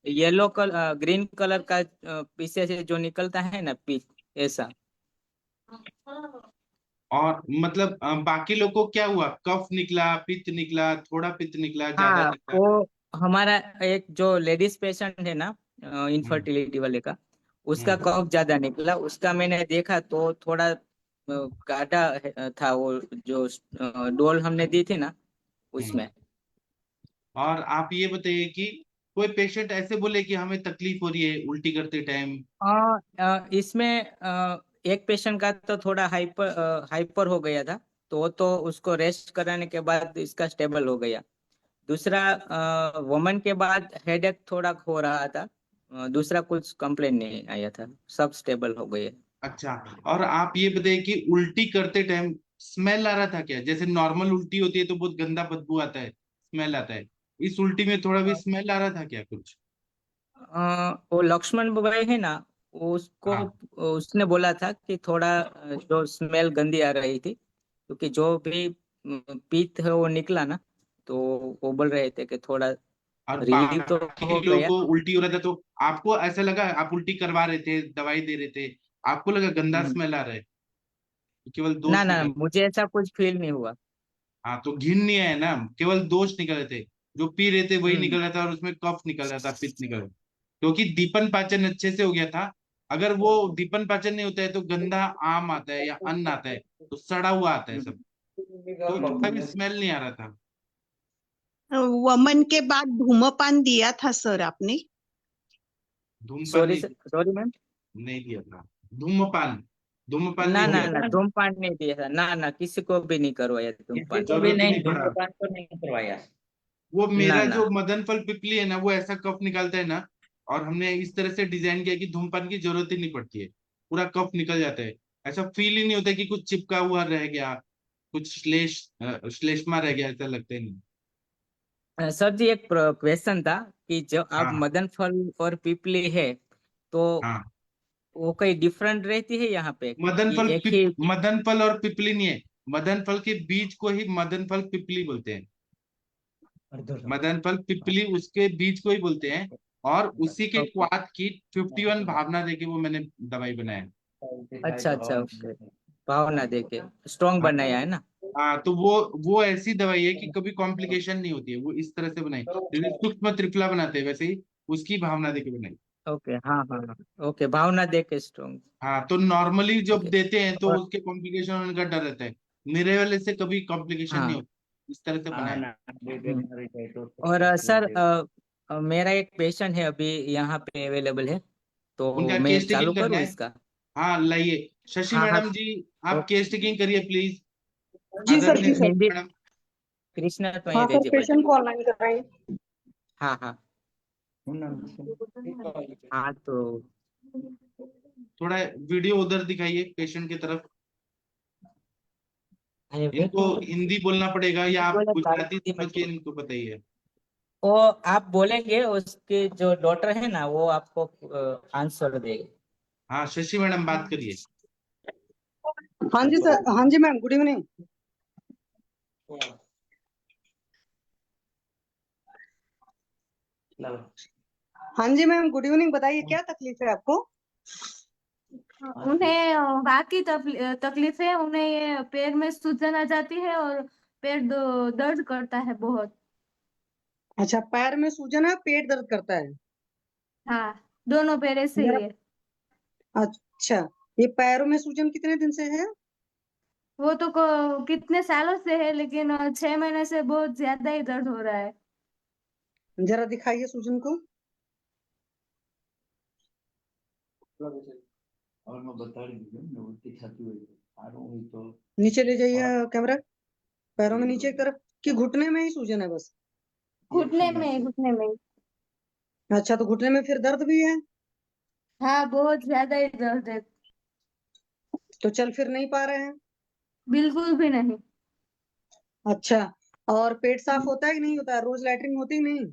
येलो कलर, ग्रीन कलर का पीछे से जो निकलता है ना पीस, ऐसा। और मतलब बाकी लोग को क्या हुआ, कफ निकला, पित्त निकला, थोड़ा पित्त निकला, ज्यादा हाँ, निकला? वो हमारा एक जो लेडीज पेशेंट है ना, हम्म इनफर्टिलिटी वाले का, उसका हम्म कफ ज्यादा निकला। उसका मैंने देखा तो थोड़ा काटा था वो, जो डोल हमने दी थी ना हम्म। उसमें। और आप ये बताइए कि कोई पेशेंट ऐसे बोले कि हमें तकलीफ हो रही है उल्टी करते टाइम? इसमें एक पेशेंट का तो थोड़ा हाइपर हो गया था। तो वो तो उसको रेस्ट कराने के बाद इसका स्टेबल हो गया। दूसरा, वमन के बाद हेडेक थोड़ा हो रहा था। दूसरा कुछ कंप्लेन नहीं आया था, सब स्टेबल हो गए। अच्छा। और आप ये बताइए कि उल्टी करते टाइम स्मेल आ रहा था क्या? जैसे नॉर्मल उल्टी होती है तो बहुत गंदा बदबू आता है, स्मेल आता है, इस उल्टी में थोड़ा भी स्मेल आ रहा था क्या कुछ? वो लक्ष्मण भाई है ना, उसको हाँ। उसने बोला था कि थोड़ा जो स्मेल गंदी आ रही थी। क्योंकि जो भी पीत है वो निकला ना, तो वो बोल रहे थे कि थोड़ा और रिलीव तो बाकी हो लोगों गया। को उल्टी हो रहा था तो आपको ऐसा लगा, आप उल्टी करवा रहे थे, दवाई दे रहे थे, आपको लगा गंदा हम्म, स्मेल आ रहा है, केवल ना दोष ना, निकल? मुझे ऐसा कुछ फील नहीं हुआ। हाँ तो घिन नहीं आया ना, केवल दोष निकल रहे थे, जो पी रहे थे वही हम्म निकल रहा था और उसमें कफ निकल रहा था, पित्त निकल रहा था। क्योंकि दीपन पाचन अच्छे से हो गया था। अगर वो दीपन पाचन नहीं होता है तो गंदा आम आता है या अन्न आता है, तो सड़ा हुआ आता है सब, तो थोड़ा भी स्मेल नहीं आ रहा था। वमन के बाद धूम्रपान दिया था सर आपने? धूमपान सॉरी नहीं, सॉरी मैम। नहीं दिया था। धूमपान, धूमपान ना नहीं ना किया ना, था। धूमपान नहीं दिया था। ना ना, किसी को भी नहीं करवाया किसी धूमपान। को भी जरूरत ही नहीं, नहीं पड़ा। धूम्रपान तो नहीं करवाया। वो मेरा ना जो मदन फल पिपली है ना, वो ऐसा कफ निकालता है ना, और हमने इस तरह से डिजाइन किया कि धूम्रपान की जरूरत ही नहीं पड़ती है, पूरा कफ निकल जाता है। ऐसा फील ही नहीं होता कि कुछ चिपका हुआ रह गया, कुछ श्लेष्मा रह गया, ऐसा लगता ही नहीं। सर जी एक क्वेश्चन था कि जब आप हाँ मदन फल और पीपली है तो हाँ। वो कहीं डिफरेंट रहती है यहाँ पे कि एक ही। मदन फल और पिपली नहीं है, मदन फल के बीज को ही मदन फल पिपली बोलते हैं। मदन फल पिपली उसके बीज को ही बोलते हैं। और उसी के ओके। क्वाथ की 51 भावना देके वो मैंने दवाई बनाया। अच्छा अच्छा ओके। भावना देके स्ट्रॉन्ग हाँ बनाया है ना। हाँ, तो वो ऐसी दवाई है कि कभी कॉम्प्लिकेशन नहीं होती है, वो इस तरह से बनाई जैसे सूक्ष्म त्रिफला बनाते हैं, वैसे ही उसकी भावना देके बनाई। ओके हाँ हाँ हाँ ओके भावना देके स्ट्रॉन्ग। हाँ, तो नॉर्मली जब ओके। देते हैं तो और उसके कॉम्प्लिकेशन होने का डर रहता है, मेरे वाले से कभी कॉम्प्लिकेशन नहीं हाँ होता, इस तरह से बनाया। और सर मेरा एक पेशेंट है अभी यहाँ पे अवेलेबल है तो उनका मैं केस चालू टेकिंग करना करूँ है। इसका। हाँ लाइए, शशि हाँ हाँ मैडम जी, आप केस टेकिंग करिए प्लीज। जी सर, आदरणीय जी सर। शशि हिंदी मैडम। कृष्णा तो हाँ ये सर, दीजिए पहले। पेशेंट को ऑनलाइन कराएंगे। हाँ हाँ हाँ तो थोड़ा वीडियो उधर दिखाइए पेशेंट की तरफ। इनको हिंदी बोलना पड़ेगा या आप गुजराती समझिए, इनको पता ही है। वो आप बोलेंगे उसके जो डॉक्टर है ना वो आपको आंसर देगा। हाँ शशि मैडम बात करिए। हाँ जी सर, हाँ जी मैम, गुड इवनिंग। हाँ जी मैम, गुड इवनिंग। बताइए क्या तकलीफ है आपको? उन्हें बाकी तकलीफें, उन्हें ये पैर में सूजन आ जाती है और पैर दर्द करता है बहुत। अच्छा, पैर में सूजन है, पेट दर्द करता है। हाँ, दोनों पैर से ही जरा, है। अच्छा, ये पैरों में सूजन कितने दिन से है? वो तो कितने सालों से है, लेकिन 6 महीने से बहुत ज्यादा ही दर्द हो रहा है। जरा दिखाइए सूजन को। नीचे ले जाइए कैमरा, पैरों में नीचे की तरफ, कि घुटने में ही सूजन है बस? घुटने में। अच्छा, तो घुटने में फिर दर्द भी है? हाँ, बहुत ज्यादा ही दर्द है। तो चल फिर नहीं पा रहे हैं? बिल्कुल भी नहीं। अच्छा, और पेट साफ होता है कि नहीं होता है? रोज लैट्रिन होती नहीं?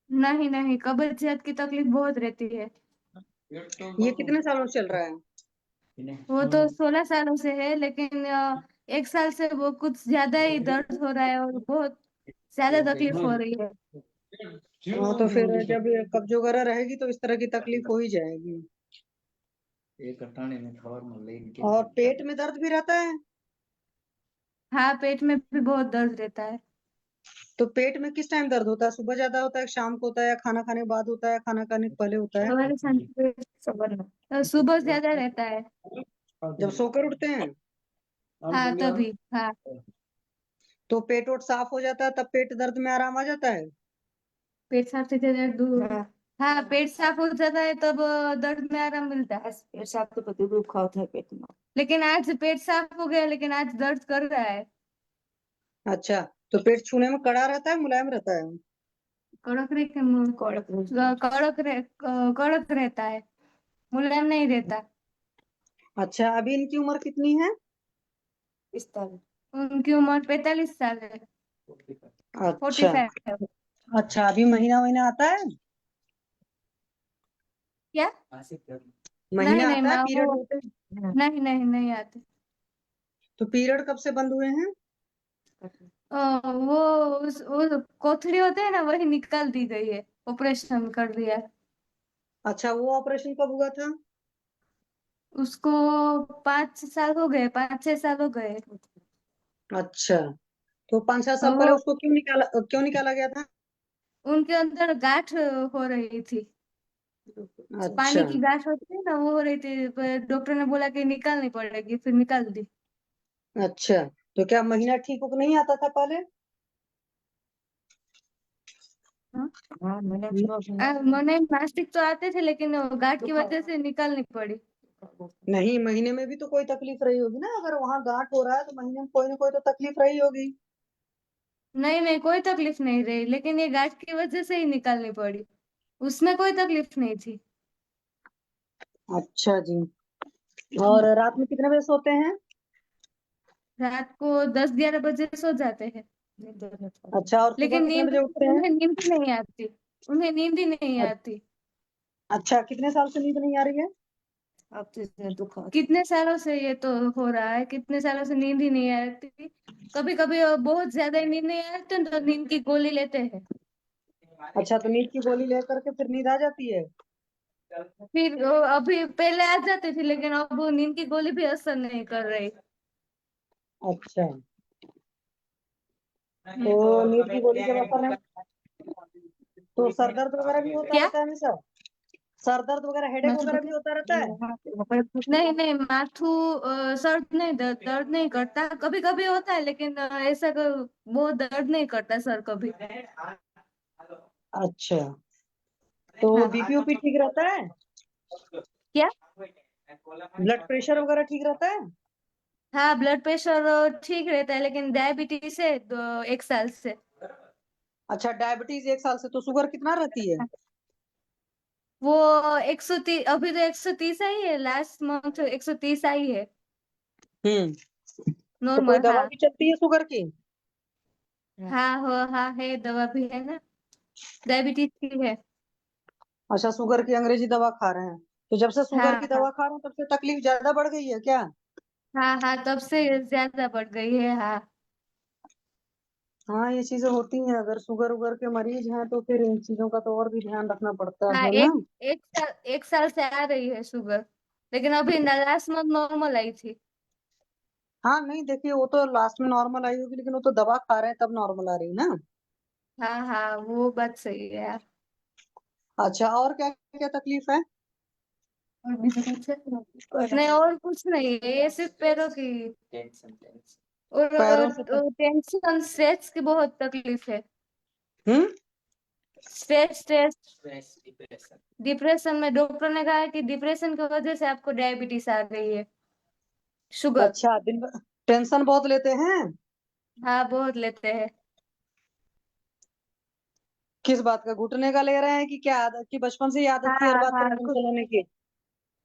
नहीं नहीं, कब्जियत की तकलीफ बहुत रहती है। ये कितने सालों से चल रहा है? वो तो 16 सालों से है, लेकिन 1 साल से वो कुछ ज्यादा ही दर्द हो रहा है और बहुत ज्यादा तकलीफ हो रही है। हाँ, तो फिर जब ये कब्ज वगैरह रहेगी तो इस तरह की तकलीफ हो ही जाएगी। और पेट में दर्द भी रहता है? हाँ, पेट में भी बहुत दर्द रहता है। तो पेट में किस टाइम दर्द होता है? सुबह ज्यादा होता है, शाम को होता है, या खाना खाने के बाद होता है, खाना खाने के पहले होता है? हमारे सुबह ज्यादा रहता है। जब सोकर उठते हैं? हाँ तभी, हाँ। तो पेट वोट साफ हो जाता है तब पेट दर्द में आराम आ जाता है? पेट साफ से ज्यादा दूर। हाँ, पेट साफ हो जाता है तब दर्द में आराम मिलता है। पेट साफ तो पति दुखा होता है पेट में। लेकिन आज पेट साफ हो गया, लेकिन आज दर्द कर रहा है। अच्छा, तो पेट छूने में कड़ा रहता है, मुलायम रहता है? कड़क रहे कड़क रहता है, मुलायम नहीं रहता। अच्छा, अभी इनकी उम्र कितनी है? 45। उनकी उम्र 45 साल है। अच्छा। 45। अच्छा, अभी महीना महीना आता है? क्या? नहीं महीना नहीं, आता है, मैं पीरियड वो होते हैं? नहीं नहीं नहीं आते। तो पीरियड कब से बंद हुए हैं? वो वो कोथड़ी होते है ना, वही निकाल दी गई है, ऑपरेशन कर दिया है। अच्छा, वो ऑपरेशन कब हुआ था? उसको 5 साल हो गए, 5-6 साल हो गए। अच्छा, तो 5-7 साल पहले वो उसको क्यों निकाला गया था? उनके अंदर गांठ हो रही थी। पानी अच्छा। की गांठ होती है ना, वो हो रही थी, पर डॉक्टर ने बोला कि निकालनी पड़ेगी, फिर निकाल दी। अच्छा, तो क्या महीना ठीक हो नहीं आता था पहले? मैंने मास्टिक तो आते थे, लेकिन गांठ की वजह से निकालनी पड़ी। नहीं, महीने में भी तो कोई तकलीफ रही होगी ना, अगर वहां गांठ हो रहा है तो महीने में कोई ना कोई तो तकलीफ रही होगी। नहीं नहीं, कोई तकलीफ नहीं रही, लेकिन ये गांठ की वजह से ही निकालनी पड़ी। उसमें कोई तकलीफ नहीं थी। अच्छा जी। और रात में कितने बजे सोते हैं? रात को 10-11 बजे सो जाते हैं। अच्छा, और सुबह लेकिन कितने नींद बजे उठते हैं? उन्हें नींद ही नहीं आती। उन्हें नींद ही नहीं आती। अच्छा, कितने साल से नींद नहीं आ रही है? कितने सालों से ये तो हो रहा है, कितने सालों से नींद ही नहीं आती। कभी कभी बहुत ज्यादा ही नींद नहीं आती तो नींद की गोली लेते हैं। अच्छा, तो नींद की गोली लेकर के फिर नींद आ जाती है? फिर अभी पहले आ जाती थी, लेकिन अब वो नींद की गोली भी असर नहीं कर रही। अच्छा, तो नींद की गोली जब असर नहीं, तो सर दर्द वगैरह भी होता क्या? रहता है हमेशा? सर दर्द वगैरह, हेडेक वगैरह भी होता रहता है? नहीं नहीं, माथू सर नहीं, दर्द नहीं करता। कभी कभी होता है, लेकिन ऐसा बहुत दर्द नहीं करता सर कभी। अच्छा, तो हाँ। बीपी उपी ठीक रहता है? क्या? ब्लड प्रेशर वगैरह ठीक रहता है? हाँ, ब्लड प्रेशर ठीक रहता है, लेकिन डायबिटीज है 1 साल से। अच्छा, डायबिटीज 1 साल से, तो शुगर कितना रहती है? वो 130, अभी तो 130 आई है, लास्ट मंथ 130 आई है। तो कोई नॉर्मल, दवा हाँ। भी चलती है शुगर की? हाँ हो, हाँ है, दवा भी है ना, डायबिटीज की है। अच्छा, शुगर की अंग्रेजी दवा खा रहे हैं, तो जब से शुगर हाँ की हाँ दवा खा रहे हैं तब से तकलीफ ज्यादा बढ़ गई है क्या? हाँ हाँ, तब से ज्यादा बढ़ गई है, हाँ। हाँ, ये चीजें होती हैं, अगर शुगर उगर के मरीज हैं तो फिर इन चीजों का तो और भी ध्यान रखना पड़ता हाँ, है ना। एक साल से आ रही है शुगर, लेकिन अभी लास्ट मंथ नॉर्मल आई थी। हाँ, नहीं देखिए, वो तो लास्ट में नॉर्मल आई होगी, लेकिन वो तो दवा खा रहे हैं तब नॉर्मल आ रही है ना। हाँ हाँ, वो बात सही है यार। अच्छा, और क्या क्या तकलीफ है? नहीं, और कुछ नहीं है, ये सिर्फ पैरों की और पैरों से टेंशन स्ट्रेस की बहुत तकलीफ है। हम्म। स्ट्रेस डिप्रेशन में डॉक्टर ने कहा है कि डिप्रेशन की वजह से आपको डायबिटीज आ गई है, शुगर। अच्छा, दिन भर टेंशन बहुत लेते हैं? हाँ, बहुत लेते हैं। किस बात का, घुटने का ले रहे हैं कि क्या आदत की, बचपन से ही आदत थी हर हाँ बात पर हाँ, टेंशन लेने की?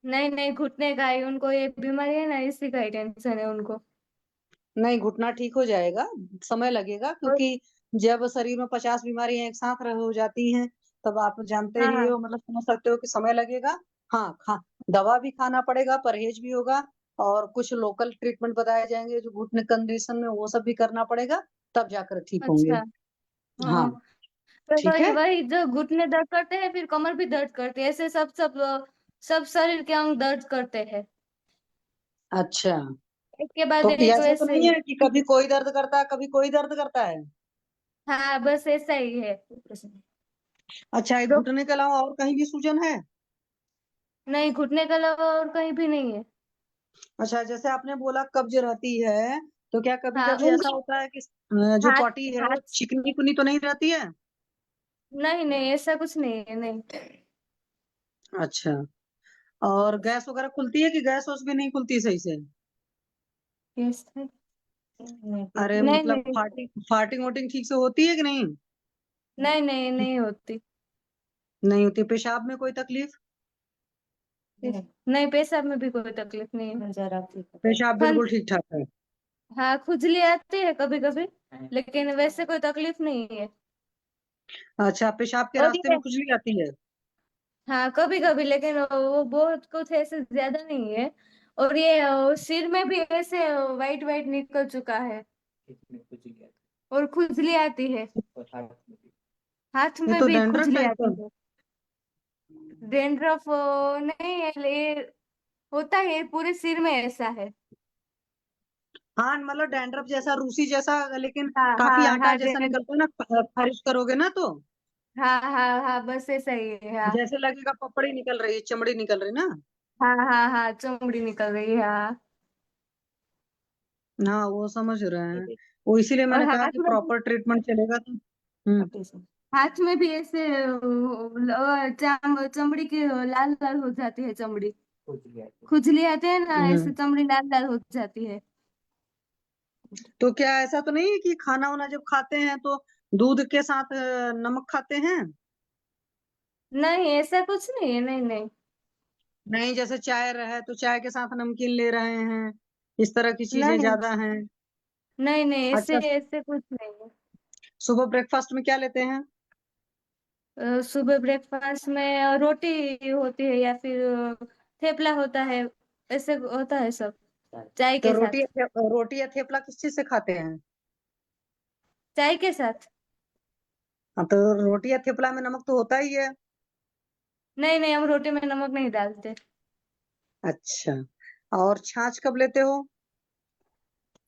नहीं नहीं, घुटने का ही, उनको ये बीमारी है ना, इसी का ही टेंशन है उनको। नहीं, घुटना ठीक हो जाएगा, समय लगेगा, और क्योंकि जब शरीर में 50 बीमारियां एक साथ हो जाती हैं, तब आप जानते ही हाँ हो, मतलब समझ सकते हो कि समय लगेगा। हाँ, दवा भी खाना पड़ेगा, परहेज भी होगा, और कुछ लोकल ट्रीटमेंट बताए जाएंगे जो घुटने कंडीशन में, वो सब भी करना पड़ेगा, तब जाकर ठीक होंगे। अच्छा। हाँ, हाँ, तो ठीक वही है। वही जो घुटने दर्द करते हैं, फिर कमर भी दर्द करती है, ऐसे सब सब सब शरीर के अंग दर्द करते हैं, अच्छा, एक के बाद तो एक ऐसा तो वैसे नहीं ही। है कि कभी कोई दर्द करता है कभी कोई दर्द करता है? हाँ, बस ऐसा ही है। अच्छा, एक डॉक- घुटने के अलावा और कहीं भी सूजन है? नहीं, घुटने के अलावा और कहीं भी नहीं है। अच्छा, जैसे आपने बोला कब्ज रहती है, तो क्या कभी हाँ, कभी ऐसा उनको होता है कि जो हाथ पॉटी है वो हाथ चिकनी कुनी तो नहीं रहती है? नहीं नहीं, ऐसा कुछ नहीं है, नहीं। अच्छा, और गैस वगैरह खुलती है कि गैस वैस भी नहीं खुलती सही से? यस है। अरे नहीं मतलब नहीं फार्टिंग फार्टिंग वोटिंग ठीक से होती है कि नहीं? नहीं नहीं, नहीं होती। नहीं होती। पेशाब में कोई तकलीफ? नहीं, पेशाब में भी कोई तकलीफ नहीं है। पेशाब हाँ बिल्कुल ठीक ठाक है? हाँ, खुजली आती है कभी कभी, लेकिन वैसे कोई तकलीफ नहीं है। अच्छा, पेशाब के और रास्ते ये में खुजली आती है? हाँ, कभी कभी, लेकिन वो बहुत कुछ ऐसे ज्यादा नहीं है। और ये सिर में भी ऐसे वाइट वाइट निकल चुका है, और खुजली आती है। हाथ ये में तो भी डैंड्रफ खुजली टाइप का। आती है। डेंड्रफ नहीं है, ये होता है पूरे सिर में ऐसा है। हाँ, मतलब डैंड्रफ जैसा, रूसी जैसा, लेकिन हाँ काफी हाँ आटा हाँ, जैसा निकलता है ना, खारिश करोगे ना तो हाँ हाँ हाँ, बस ऐसा ही है, हाँ। जैसे लगेगा पपड़ी निकल रही है, चमड़ी निकल रही ना। हाँ हाँ हाँ, चमड़ी निकल रही है, हाँ। हाँ, वो समझ रहे हैं, वो इसीलिए और मैंने कहा हाथ कि में भी प्रॉपर ट्रीटमेंट चलेगा तो। हाथ में भी ऐसे चमड़ी की लाल लाल हो जाती है चमड़ी। खुजली आती है ना, ऐसे हम्म। चमड़ी लाल लाल हो जाती है। तो क्या ऐसा तो नहीं है कि खाना वाना जब खाते हैं तो दूध के साथ नमक खाते हैं? नहीं, ऐसा कुछ नहीं है, नहीं नहीं। नहीं, जैसे चाय रहे तो चाय के साथ नमकीन ले रहे हैं, इस तरह की चीजें नहीं ज्यादा हैं। नहीं नहीं, ऐसे अच्छा, ऐसे कुछ नहीं है। सुबह ब्रेकफास्ट में क्या लेते हैं? सुबह ब्रेकफास्ट में रोटी होती है या फिर थेपला होता है, ऐसे होता है सब, चाय तो के साथ। रोटी या थेपला किस चीज से खाते हैं? चाय के साथ। हाँ, तो रोटी या थेपला में नमक तो होता ही है। नहीं नहीं, हम रोटी में नमक नहीं डालते। अच्छा, और छाछ कब लेते हो?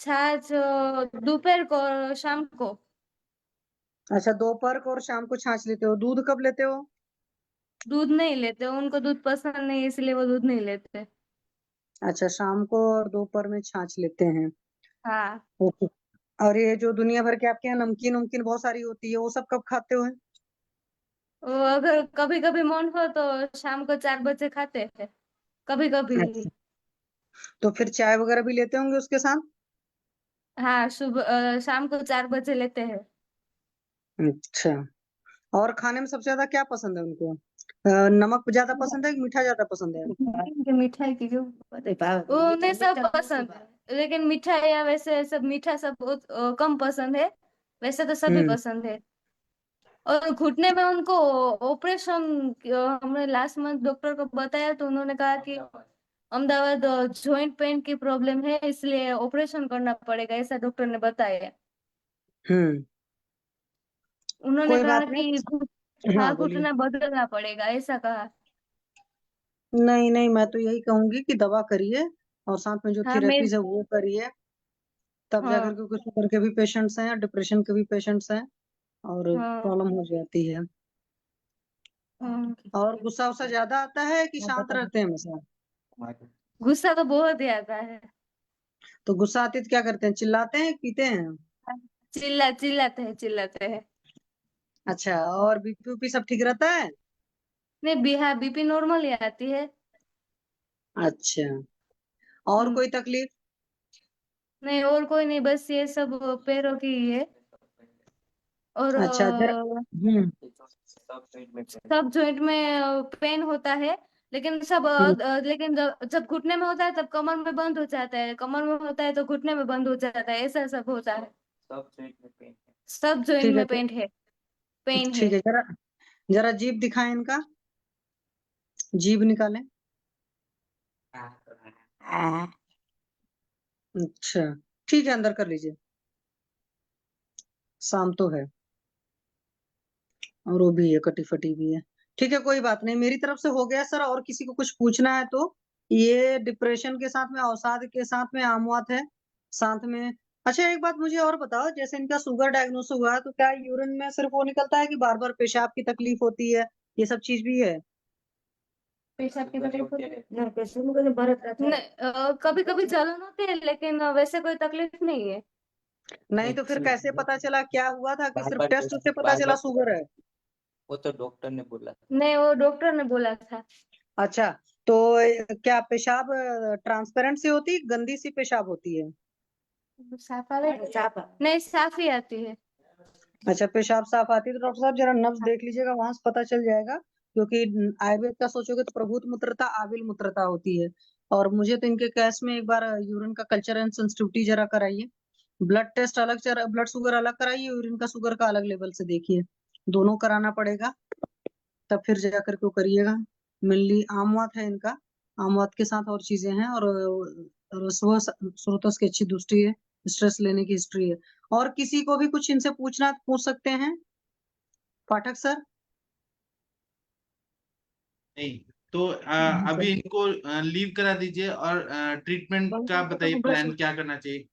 छाछ दोपहर को और शाम को। अच्छा, दोपहर को और शाम को छाछ लेते हो। दूध कब लेते हो? दूध नहीं लेते, उनको दूध पसंद नहीं, इसलिए वो दूध नहीं लेते। अच्छा, शाम को और दोपहर में छाछ लेते हैं। हाँ। ओके। और ये जो दुनिया भर के आपके यहाँ नमकीन उमकीन बहुत सारी होती है, वो सब कब खाते हो? वो अगर कभी कभी मन हो तो शाम को 4 बजे खाते हैं, कभी कभी। अच्छा, तो फिर चाय वगैरह भी लेते होंगे उसके साथ? हाँ, शाम को 4 बजे लेते हैं। अच्छा, और खाने में सबसे ज्यादा क्या पसंद है उनको? नमक ज्यादा पसंद है कि मीठा ज्यादा पसंद है? मिठाई की क्यों वो उन्हें सब पसंद है, लेकिन मिठाई या वैसे सब मीठा सब बहुत कम पसंद है। वैसे तो सभी हम्म। पसंद है। और घुटने में उनको ऑपरेशन, हमने लास्ट मंथ डॉक्टर को बताया तो उन्होंने कहा कि अहमदाबाद जॉइंट पेन की प्रॉब्लम है, इसलिए ऑपरेशन करना पड़ेगा, ऐसा डॉक्टर ने बताया। हम्म। उन्होंने कोई कहा बात नहीं। कि हाँ, हाँ, बोलिए। घुटना बदलना पड़ेगा, ऐसा कहा। नहीं नहीं, मैं तो यही कहूंगी कि दवा करिए और साथ में जो हाँ मैं। थेरेपीज है वो करिए। तब जाकर हाँ के कुछ शुगर के भी पेशेंट्स हैं, डिप्रेशन के भी पेशेंट्स हैं, और हाँ प्रॉब्लम हो जाती है। हाँ। और गुस्सा उस्सा ज्यादा आता है कि शांत रहते हैं हमेशा? गुस्सा तो बहुत ही आता है। तो गुस्सा आती है तो क्या करते हैं, चिल्लाते हैं, पीते हैं? चिल्लाते हैं। अच्छा, और बीपी उपी सब ठीक रहता है? नहीं, बिहार बीपी नॉर्मल ही आती है। अच्छा, और हम्म, कोई तकलीफ? नहीं और कोई नहीं, बस ये सब पैरों की ही है। और अच्छा, जरा। हम्म। सब जॉइंट में पेन होता है, लेकिन हम्म। लेकिन जब घुटने में होता है तब कमर में बंद हो जाता है, कमर में होता है तो घुटने में बंद हो जाता है, ऐसा सब होता है। सब जॉइंट ठीक है, में पेन है। ठीक है, जरा जरा जीभ दिखाएं इनका, जीभ निकालें। अच्छा, ठीक है, अंदर कर लीजिए। शाम तो है, और वो भी है, कटी फटी भी है। ठीक है, कोई बात नहीं, मेरी तरफ से हो गया सर। और किसी को कुछ पूछना है तो? ये डिप्रेशन के साथ में अवसाद के साथ में आमुआत है, साथ में। अच्छा, एक बात मुझे और बताओ, जैसे इनका शुगर डायग्नोस हुआ है तो क्या यूरिन में सिर्फ वो निकलता है कि बार बार पेशाब की तकलीफ होती है, ये सब चीज भी है? पेशाब की तकलीफ होती है नहीं, पेशाब में कभी भरत रहता है नहीं, कभी कभी जलन होती है, लेकिन वैसे कोई तकलीफ नहीं है। नहीं तो फिर कैसे पता चला क्या हुआ था, कि सिर्फ टेस्ट से पता बार चला बार शुगर है? वो तो डॉक्टर ने बोला। नहीं, वो डॉक्टर ने बोला था। अच्छा, तो क्या पेशाब ट्रांसपेरेंट सी होती है, गंदी सी पेशाब होती है? साफ आ नहीं, साफ ही आती है। अच्छा, पेशाब साफ आती है तो डॉक्टर साहब जरा नब्ज देख लीजिएगा, वहां से पता चल जाएगा। क्योंकि आयुर्वेद का सोचोगे तो प्रभूत मूत्रता आविल मूत्रता होती है। और मुझे तो इनके केस में एक बार यूरिन का कल्चर एंड सेंसिटिविटी जरा कराइए। ब्लड टेस्ट अलग, ब्लड शुगर अलग कराइए, यूरिन का शुगर का अलग लेवल से देखिए। दोनों कराना पड़ेगा, तब फिर जाकर के वो करिएगा। मेनली आमवात है इनका, आमवात के साथ और चीजें हैं, और सुबह स्रोतस की अच्छी दृष्टि है, स्ट्रेस लेने की हिस्ट्री है। और किसी को भी कुछ इनसे पूछना है तो पूछ सकते हैं, पाठक सर। नहीं, तो अभी इनको लीव करा दीजिए, और ट्रीटमेंट का बताइए, प्लान क्या करना चाहिए?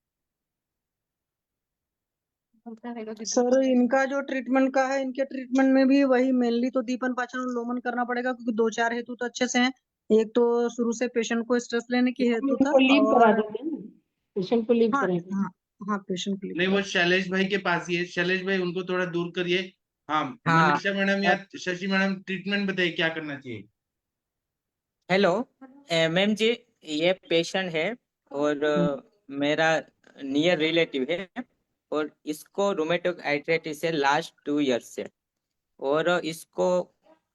सर, इनका जो ट्रीटमेंट का है, इनके ट्रीटमेंट में भी वही मेनली तो दीपन पाचन अनुलोमन करना पड़ेगा, क्योंकि दो चार हेतु तो अच्छे से हैं। एक तो शुरू से पेशेंट को स्ट्रेस लेने की हेतु था, इनको लीव करा और देंगे ना, पेशेंट को लीव हाँ करेंगे। हाँ हाँ, पेशेंट को नहीं, लिखता वो है। शैलेश भाई के पास ही है, शैलेश भाई उनको थोड़ा दूर करिए। हाँ, हाँ। मनीषा मैडम या शशि मैडम, ट्रीटमेंट बताइए क्या करना चाहिए? हेलो मैम जी, ये पेशेंट है और मेरा नियर रिलेटिव है, और इसको रूमेटॉइड आर्थराइटिस है लास्ट 2 ईयर से, और इसको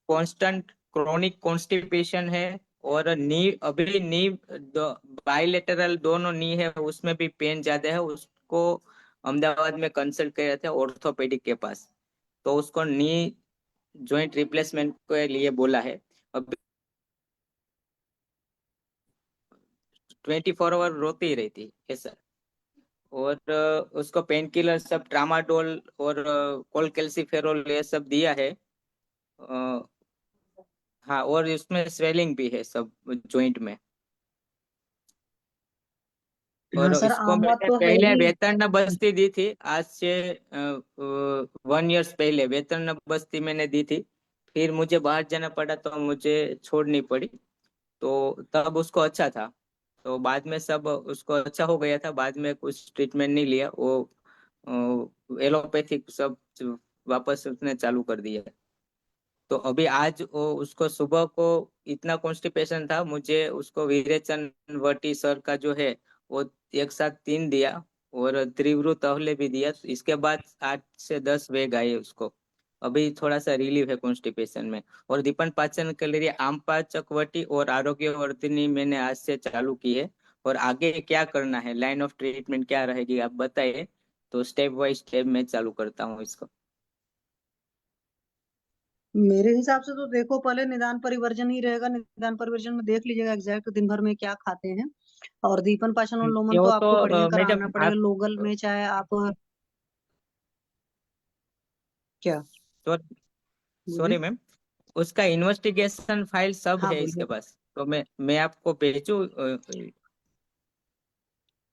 कांस्टेंट क्रोनिक कॉन्स्टिपेशन है, और नी अभी नी बाइलेटरल दोनों नी है उसमें भी पेन ज्यादा है। उसको अहमदाबाद में कंसल्ट किया था ऑर्थोपेडिक के पास, तो उसको नी जॉइंट रिप्लेसमेंट के लिए बोला है। अभी 24 आवर रोती ही रहती है सर, और उसको पेन किलर सब ट्रामाडोल और कोलकेल्सिफेरोल ये सब दिया है। हाँ, और इसमें स्वेलिंग भी है सब जॉइंट में। और हाँ सर, इसको आम बात मैंने तो है पहले ही। वेतन बस्ती दी थी, आज से 1 ईयर्स पहले वेतन बस्ती मैंने दी थी। फिर मुझे बाहर जाना पड़ा तो मुझे छोड़नी पड़ी, तो तब उसको अच्छा था, तो बाद में सब उसको अच्छा हो गया था। बाद में कुछ ट्रीटमेंट नहीं लिया, वो एलोपैथिक सब वापस उसने चालू कर दिया। तो अभी आज उसको सुबह को इतना कॉन्स्टिपेशन था, मुझे उसको विरेचन वटी सर का जो है वो एक साथ 3 दिया, और त्रिवृत अहले भी दिया। इसके बाद 8 से 10 वेग आए उसको। अभी थोड़ा सा रिलीफ है कॉन्स्टिपेशन में। और दीपन पाचन के लिए आम पाचक वटी और आरोग्य वर्धिनी मैंने आज से चालू की है। और आगे क्या करना है, लाइन ऑफ ट्रीटमेंट क्या रहेगी आप बताइए, तो स्टेप बाय स्टेप मैं चालू करता हूँ इसको। मेरे हिसाब से तो देखो, पहले निदान परिवर्जन ही रहेगा। निदान परिवर्जन में देख लीजिएगा एग्जैक्ट दिन भर में क्या खाते हैं। और दीपन पाचन और लोमन तो वो आपको बढ़िया कराना मैडम पड़ेगा आप लोकल में, चाहे आप क्या सॉरी बोलिए। मैम, उसका इन्वेस्टिगेशन फाइल सब हाँ है इसके बोलिए। पास, तो मैं आपको भेजू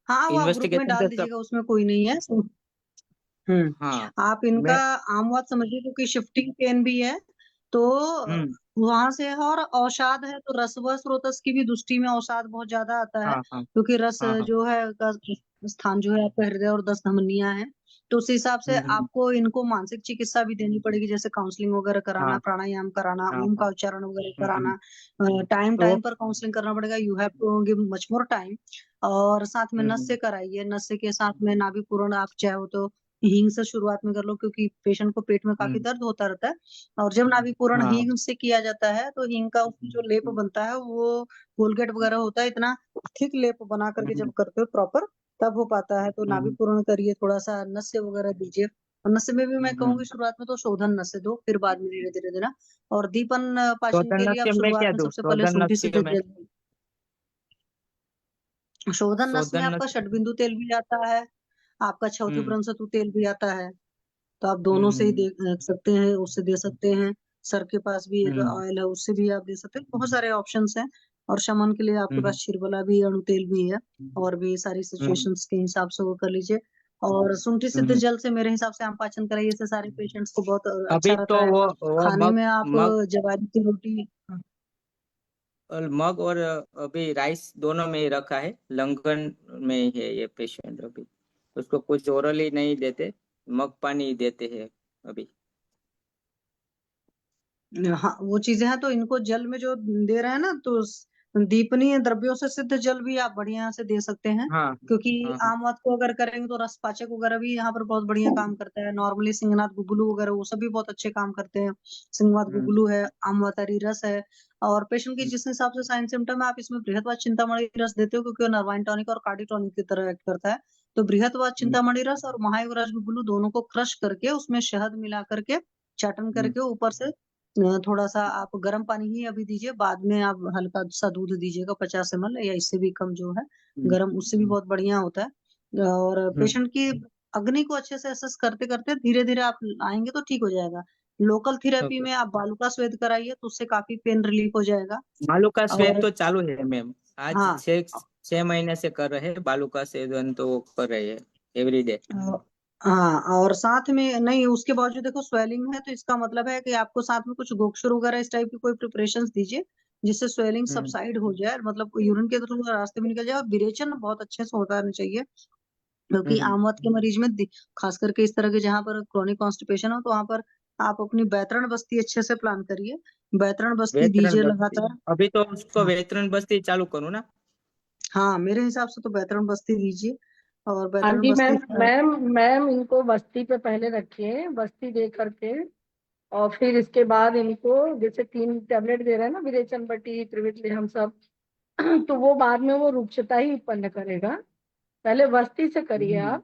हाँ, वो आप ग्रुप में इन्वेस्टिगेशन डाल से सब। दीजिएगा, उसमें कोई नहीं है। हाँ आप इनका मैं आम बात समझिए, क्योंकि शिफ्टिंग पेन भी है तो हम्म वहां से है। और अवसाद है तो रसव स्रोतस की भी दृष्टि में अवसाद बहुत ज्यादा आता है, हाँ हाँ क्योंकि रस हाँ हाँ जो है का स्थान जो है आपका हृदय और 10 धमनियां हैं। तो उस हिसाब से हम्म, आपको इनको मानसिक चिकित्सा भी देनी पड़ेगी, जैसे काउंसलिंग वगैरह कराना, हाँ प्राणायाम कराना, हाँ ओम का हाँ उच्चारण वगैरह हम्म, कराना। टाइम तो टाइम पर काउंसलिंग करना पड़ेगा। You have to give much more time. और साथ में नस हम्म से कराइए। नस से के साथ में नाभि पूर्ण आप चाहो तो हींग से शुरुआत में कर लो, क्योंकि पेशेंट को पेट में काफी हम्म, दर्द होता रहता है। और जब नाभि पूर्ण हाँ हींग से किया जाता है तो हींग का जो लेप बनता है वो कोलगेट वगैरह होता है, इतना थिक लेप बना करके जब हम्म, करते हो प्रॉपर तब हो पाता है। तो नाभि हम्म, पूर्ण करिए, थोड़ा सा नस्य वगैरह दीजिए। और नस्य में भी मैं कहूंगी हम्म। शुरुआत में तो शोधन नस्य दो, फिर बाद में धीरे धीरे देना। और दीपन पाचन के शोधन लिए आप नस्य में शुरुआत क्या में दूँ, सबसे पहले शोधन शुंठी नस्य सिद्ध में जल। शोधन नस में शोधन आपका नस्य षटबिंदु तेल भी आता है, आपका चौथे हम्म प्रंसतु तेल भी आता है। तो आप दोनों से ही हम्म दे सकते हैं, उससे दे सकते हैं। सर के पास भी एक हम्म ऑयल है, उससे भी आप दे सकते हैं। बहुत सारे ऑप्शंस हैं। और शमन के लिए आपके पास हम्म छिरबला भी, अणु तेल भी है। और भी सारी हम्म सिचुएशंस के हिसाब से वो कर लीजिए। और शुंठी सिद्ध हम्म। जल से मेरे हिसाब से आम पाचन कराइए, इससे सारे पेशेंट्स को बहुत अच्छा अभी रहता तो है। वो खाने मग में आप मग जवारी की रोटी। मग और अभी राइस दोनों में ही रखा है, लंगन में ही है ये पेशेंट अभी। उसको कुछ ओरली नहीं देते, मग पानी ही देते हैं अभी। हाँ, वो चीजें हैं। तो इनको जल में जो दे रहे हैं ना, तो दीपनीय द्रव्यों से सिद्ध जल भी आप बढ़िया से दे सकते हैं। हाँ क्योंकि हाँ हाँ आम वात को अगर करेंगे तो रस पाचक वगैरह भी यहाँ पर बहुत बढ़िया काम करता है। नॉर्मली सिंहनाथ गुगुलू वगैरह वो सब भी बहुत अच्छे काम करते हैं। सिंहनाथ हम्म गुगुलू है, आमवतारी रस है। और पेशेंट की हम्म जिस हिसाब से साइन सिम्टम है, आप इसमें बृहत्वाद चिंतामणि रस देते हो, क्योंकि वो नर्वाइन टॉनिक और कार्डी टॉनिक की तरह एक्ट करता है। तो बृहत्वाद हम्म चिंतामणि रस और महायुवराज गुगुलू दोनों को क्रश करके उसमें शहद मिला करके चाटन हम्म करके ऊपर से थोड़ा सा आप गर्म पानी ही अभी दीजिए। बाद में आप हल्का सा दूध दीजिएगा 50 ml या इससे भी कम जो है हम्म गर्म, उससे भी बहुत बढ़िया होता है। और हम्म, पेशेंट की अग्नि को अच्छे से असेस करते करते धीरे धीरे आप आएंगे तो ठीक हो जाएगा। Local therapy okay. में आप बालूका स्वेद कराइए तो उससे काफी पेन रिलीफ हो जाएगा। बालू का स्वेद और तो चालू है मैम, आज हाँ, 6 महीने से कर रहे हैं बालू का सेवन, तो वो कर रहे हैं एवरी डे। हाँ, और साथ में नहीं, उसके बावजूद देखो स्वेलिंग है तो इसका मतलब है कि आपको साथ में कुछ गोक्षर वगैरह इस टाइप की कोई प्रिपरेशन दीजिए, जिससे स्वेलिंग हम्म सबसाइड हो जाए, मतलब यूरिन के थ्रू रास्ते में निकल जाए। और विरेचन बहुत अच्छे से होता रहना चाहिए, क्योंकि हम्म। आम वात के मरीज में खास करके इस तरह के जहाँ पर क्रोनिक कॉन्स्टिपेशन हो, तो वहां पर आप अपनी बैतरण बस्ती अच्छे से प्लान करिए। बैतरण बस्ती वेतरन दीजिए बस्ती, लगातार। अभी तो उसको हाँ, वेतरन बस्ती चालू करूँ ना। हाँ, मेरे हिसाब से तो बैतरण बस्ती दीजिए। और हाँ वेतन जी बस्ती मैम, मैम इनको बस्ती पे पहले रखिए, बस्ती दे करके, और फिर इसके बाद इनको जैसे 3 टैबलेट दे रहे हैं ना, विरेचन बटी, त्रिविटली, हम सब तो वो बाद में वो रुक्षता ही उत्पन्न करेगा। पहले बस्ती से करिए आप,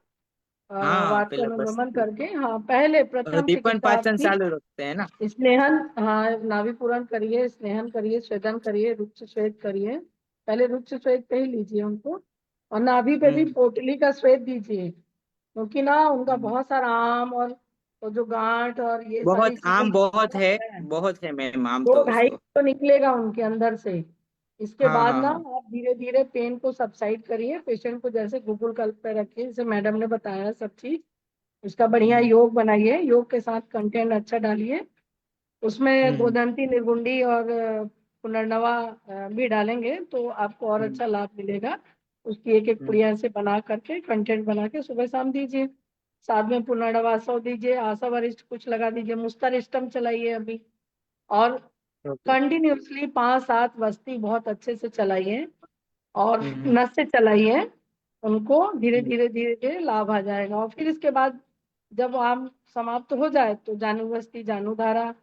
हाँ पहले बस वातानुगमन करके, हाँ पहले प्रथम दीपन चिकित्सा पाचन आपकी चालू रखते हैं ना। स्नेहन, हाँ नाभि पूरण करिए, स्नेहन करिए, स्वेदन करिए, रुक्ष श्वेत करिए। पहले रुक्ष श्वेत पे ही लीजिए उनको, और नाभि पे भी हम्म पोटली का श्वेत दीजिए, क्योंकि ना उनका हम्म। बहुत सारा आम और वो जो गांठ और ये सारी बहुत चीजें आम बहुत है, है। बहुत है मैम आम तो 2-2.5 उसको। किलो निकलेगा उनके अंदर से। इसके हाँ बाद हाँ ना हाँ। आप धीरे धीरे पेन को सबसाइड करिए, पेशेंट को जैसे गूगल कल्प पे रखिए, जैसे मैडम ने बताया सब चीज। उसका बढ़िया हम्म योग बनाइए, योग के साथ कंटेंट अच्छा डालिए, उसमें हम्म गोदंती, निर्गुंडी और पुनर्नवा भी डालेंगे तो आपको और हम्म अच्छा लाभ मिलेगा। उसकी एक एक हम्म पुड़िया से बना करके कंटेंट बना के सुबह शाम दीजिए। साथ में पुनर्नवा 100 दीजिए, आशा वरिष्ठ कुछ लगा दीजिए, मुस्तारिष्टम चलाइए अभी, और ओके। कंटिन्यूसली 5-7 बस्ती बहुत अच्छे से चलाइए, और हम्म नस से चलाइए उनको, धीरे हम्म धीरे धीरे धीरे लाभ आ जाएगा। और फिर इसके बाद जब आम समाप्त हो जाए तो जानु बस्ती, जानुधारा,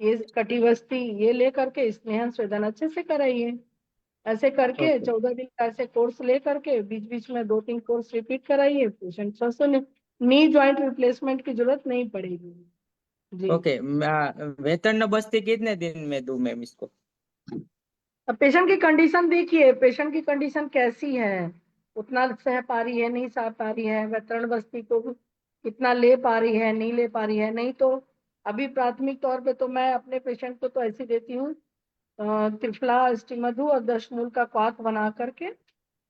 ये कटी बस्ती, ये ले करके स्नेहन स्वेदन अच्छे से कराइए। ऐसे करके ओके 14 दिन का ऐसे कोर्स ले करके बीच बीच में 2-3 कोर्स रिपीट कराइए, पेशेंट स्वस्थ होने, नी जॉइंट रिप्लेसमेंट की जरूरत नहीं पड़ेगी जी। ओके। वेतन बस्ती कितने दिन में दूं मैम इसको? अब पेशेंट की कंडीशन देखिए, पेशेंट की कंडीशन कैसी है, उतना सह पा रही है, नहीं सह पा रही है, वेतरण बस्ती को कितना ले पा रही है, नहीं ले पा रही है। नहीं तो अभी प्राथमिक तौर पे तो मैं अपने पेशेंट को तो ऐसी देती हूँ, त्रिफला, अष्टमधु और दशमूल का क्वाथ बना करके,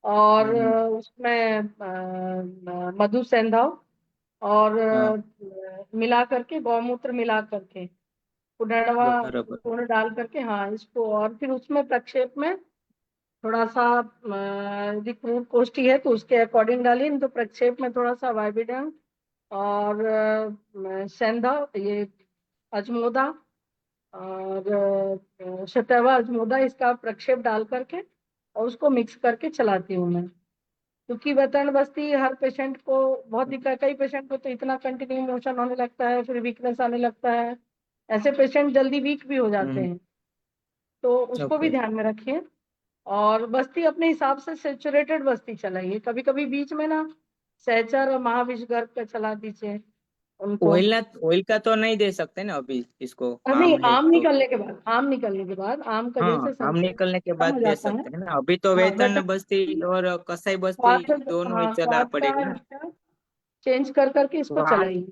और हम्म उसमें मधु सेंधा और हाँ मिला करके, गौमूत्र मिला करके, पुनर्नवा बराबर। पूर्ण डाल करके, हाँ इसको, और फिर उसमें प्रक्षेप में थोड़ा सा यदि क्रूड कोष्ठी है तो उसके अकॉर्डिंग डालिए, नहीं तो प्रक्षेप में थोड़ा सा वाइबिडन और सेंधा, ये अजमोदा और शतवा अजमोदा, इसका प्रक्षेप डाल करके और उसको मिक्स करके चलाती हूँ मैं। क्योंकि वेतरण बस्ती हर पेशेंट को बहुत दिक्कत, कई पेशेंट को तो इतना कंटिन्यू मोशन होने लगता है, फिर वीकनेस आने लगता है, ऐसे पेशेंट जल्दी वीक भी हो जाते हम्म हैं, तो उसको भी ओके। ध्यान में रखिए। और बस्ती अपने हिसाब से सेचुरेटेड बस्ती चलाइए, कभी कभी बीच में ना सहचर और महाविष गर्भ का चला दीजिए उनको। ऑयल का तो नहीं दे सकते ना अभी इसको, नहीं, आम है आम तो। निकलने के बाद, आम निकलने के बाद, आम का हाँ जैसे आम संक्रमण निकलने के कम बाद हो दे जाता है। सकते हैं ना, अभी तो हाँ वेतन बस्ती और कसाई बस्ती स्वाद, दोनों ही हाँ चला स्वाद का पड़ेगी ना। चेंज कर करके इसको वात, चलाइए।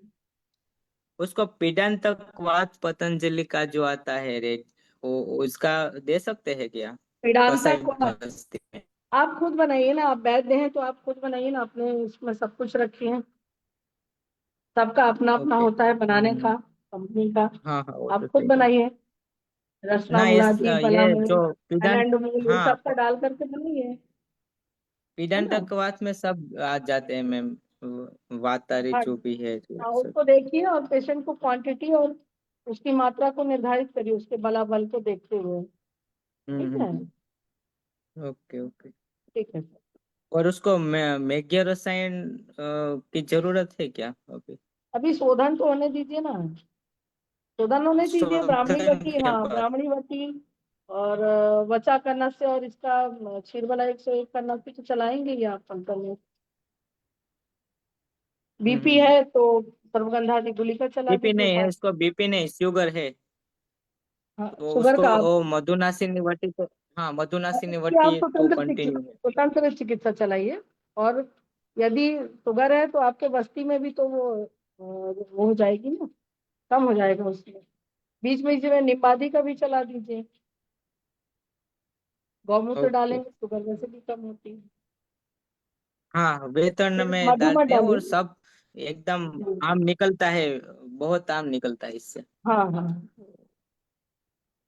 उसको पीडांतक वात पतंजलि का जो आता है रेट, वो उसका दे सकते हैं क्या कसाई वेदांतक को बस्ती में? आप खुद बनाइए ना, आप वैद्य हैं तो आप खुद बनाइए ना, अपने इसमें सब कुछ रखिए, सबका अपना अपना ओके। होता है बनाने का, कंपनी का। हाँ हाँ वो तो आप खुद सही है। बनाइए, रसना ना मुलाजी, ये पलामूल, जो पीडांत, एलंड मूल, ये हाँ सब का डाल करके बनाइए, है ना। पीडांतक वात में सब आ जाते हैं मैम, वातारी हाँ जो भी है जो हाँ, सब। उसको देखिए और पेशेंट को क्वांटिटी और उसकी मात्रा को निर्धारित करिए उसके बलाबल को देखते हुए। ठीक है, ओके ओके। ठीक है सर। और उसको मेघ्य रसायन की जरूरत है क्या अभी? अभी शोधन तो होने दीजिए ना, शोधन होने दीजिए, ब्राह्मणी शोधन वटी, के हाँ बाद। ब्राह्मणी वटी और वचा करना से, और इसका क्षीरबला 101 करना से तो चलाएंगे ही आप कंटिन्यू। बीपी हम्म। है तो सर्वगंधादि गुलिका चला बीपी दीजिए नहीं है 5। उसको, बीपी नहीं, शुगर है। हाँ तो शुगर उसको का आप, वो मधुनासिनी वटी तो, हाँ मधुनासिनी उसकी आप वटी तो स्वतंत्र कंटिन्यू है। स्वतंत्र चिकित्सा चलाइए। और यदि शुगर है तो आपके बस्ती में भी तो वो हो जाएगी ना, कम हो जाएगा उसमें। बीच बीच में निम्बादी का भी चला दीजिए, गौमूत्र ओके। डालेंगे शुगर वैसे भी कम होती है। हाँ वेतन फिर में मधु मत डालते हैं और डालिए। सब एकदम आम निकलता है, बहुत आम निकलता है इससे। हाँ हाँ,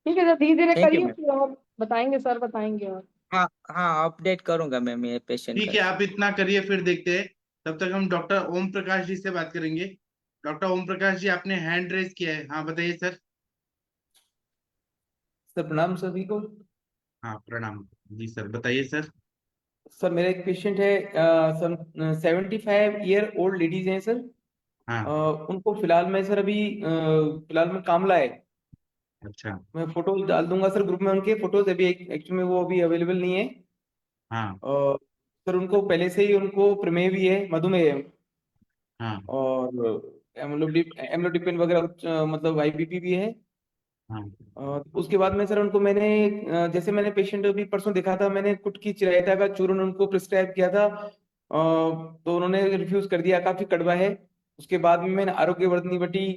ठीक है सर, धीरे धीरे थैंक यू करिए, मैम। फिर और बताएंगे सर, बताएंगे और। हाँ हाँ अपडेट करूंगा मैम ये पेशेंट ठीक का। है, आप इतना करिए, फिर देखते हैं। तब तक हम डॉक्टर ओम प्रकाश जी से बात करेंगे। डॉक्टर ओम प्रकाश जी, आपने हैंड रेज किया है, हाँ बताइए सर। सर प्रणाम सभी को। हाँ प्रणाम। जी सर, बताइए सर। सर मेरा एक पेशेंट है, सर 75-year-old लेडीज हैं सर। हाँ। उनको फिलहाल में सर अभी फिलहाल में कामला है। अच्छा। मैं फोटोज डाल दूंगा सर ग्रुप में, उनके फोटोज अभी एक्चुअली में वो अभी अवेलेबल नहीं है। हाँ। सर उनको पहले से ही उनको प्रमेह भी है, मधुमेह है, हाँ। और एम्लोडिपिन वगैरह मतलब आईबीपी भी है। हाँ। उसके बाद में सर उनको मैंने जैसे मैंने पेशेंट अभी परसों देखा था, मैंने कुटकी चिरायता का चूर्ण उनको प्रिस्क्राइब किया था, तो उन्होंने रिफ्यूज कर दिया, काफी कड़वा है। उसके बाद में मैंने आरोग्यवर्धिनी बटी,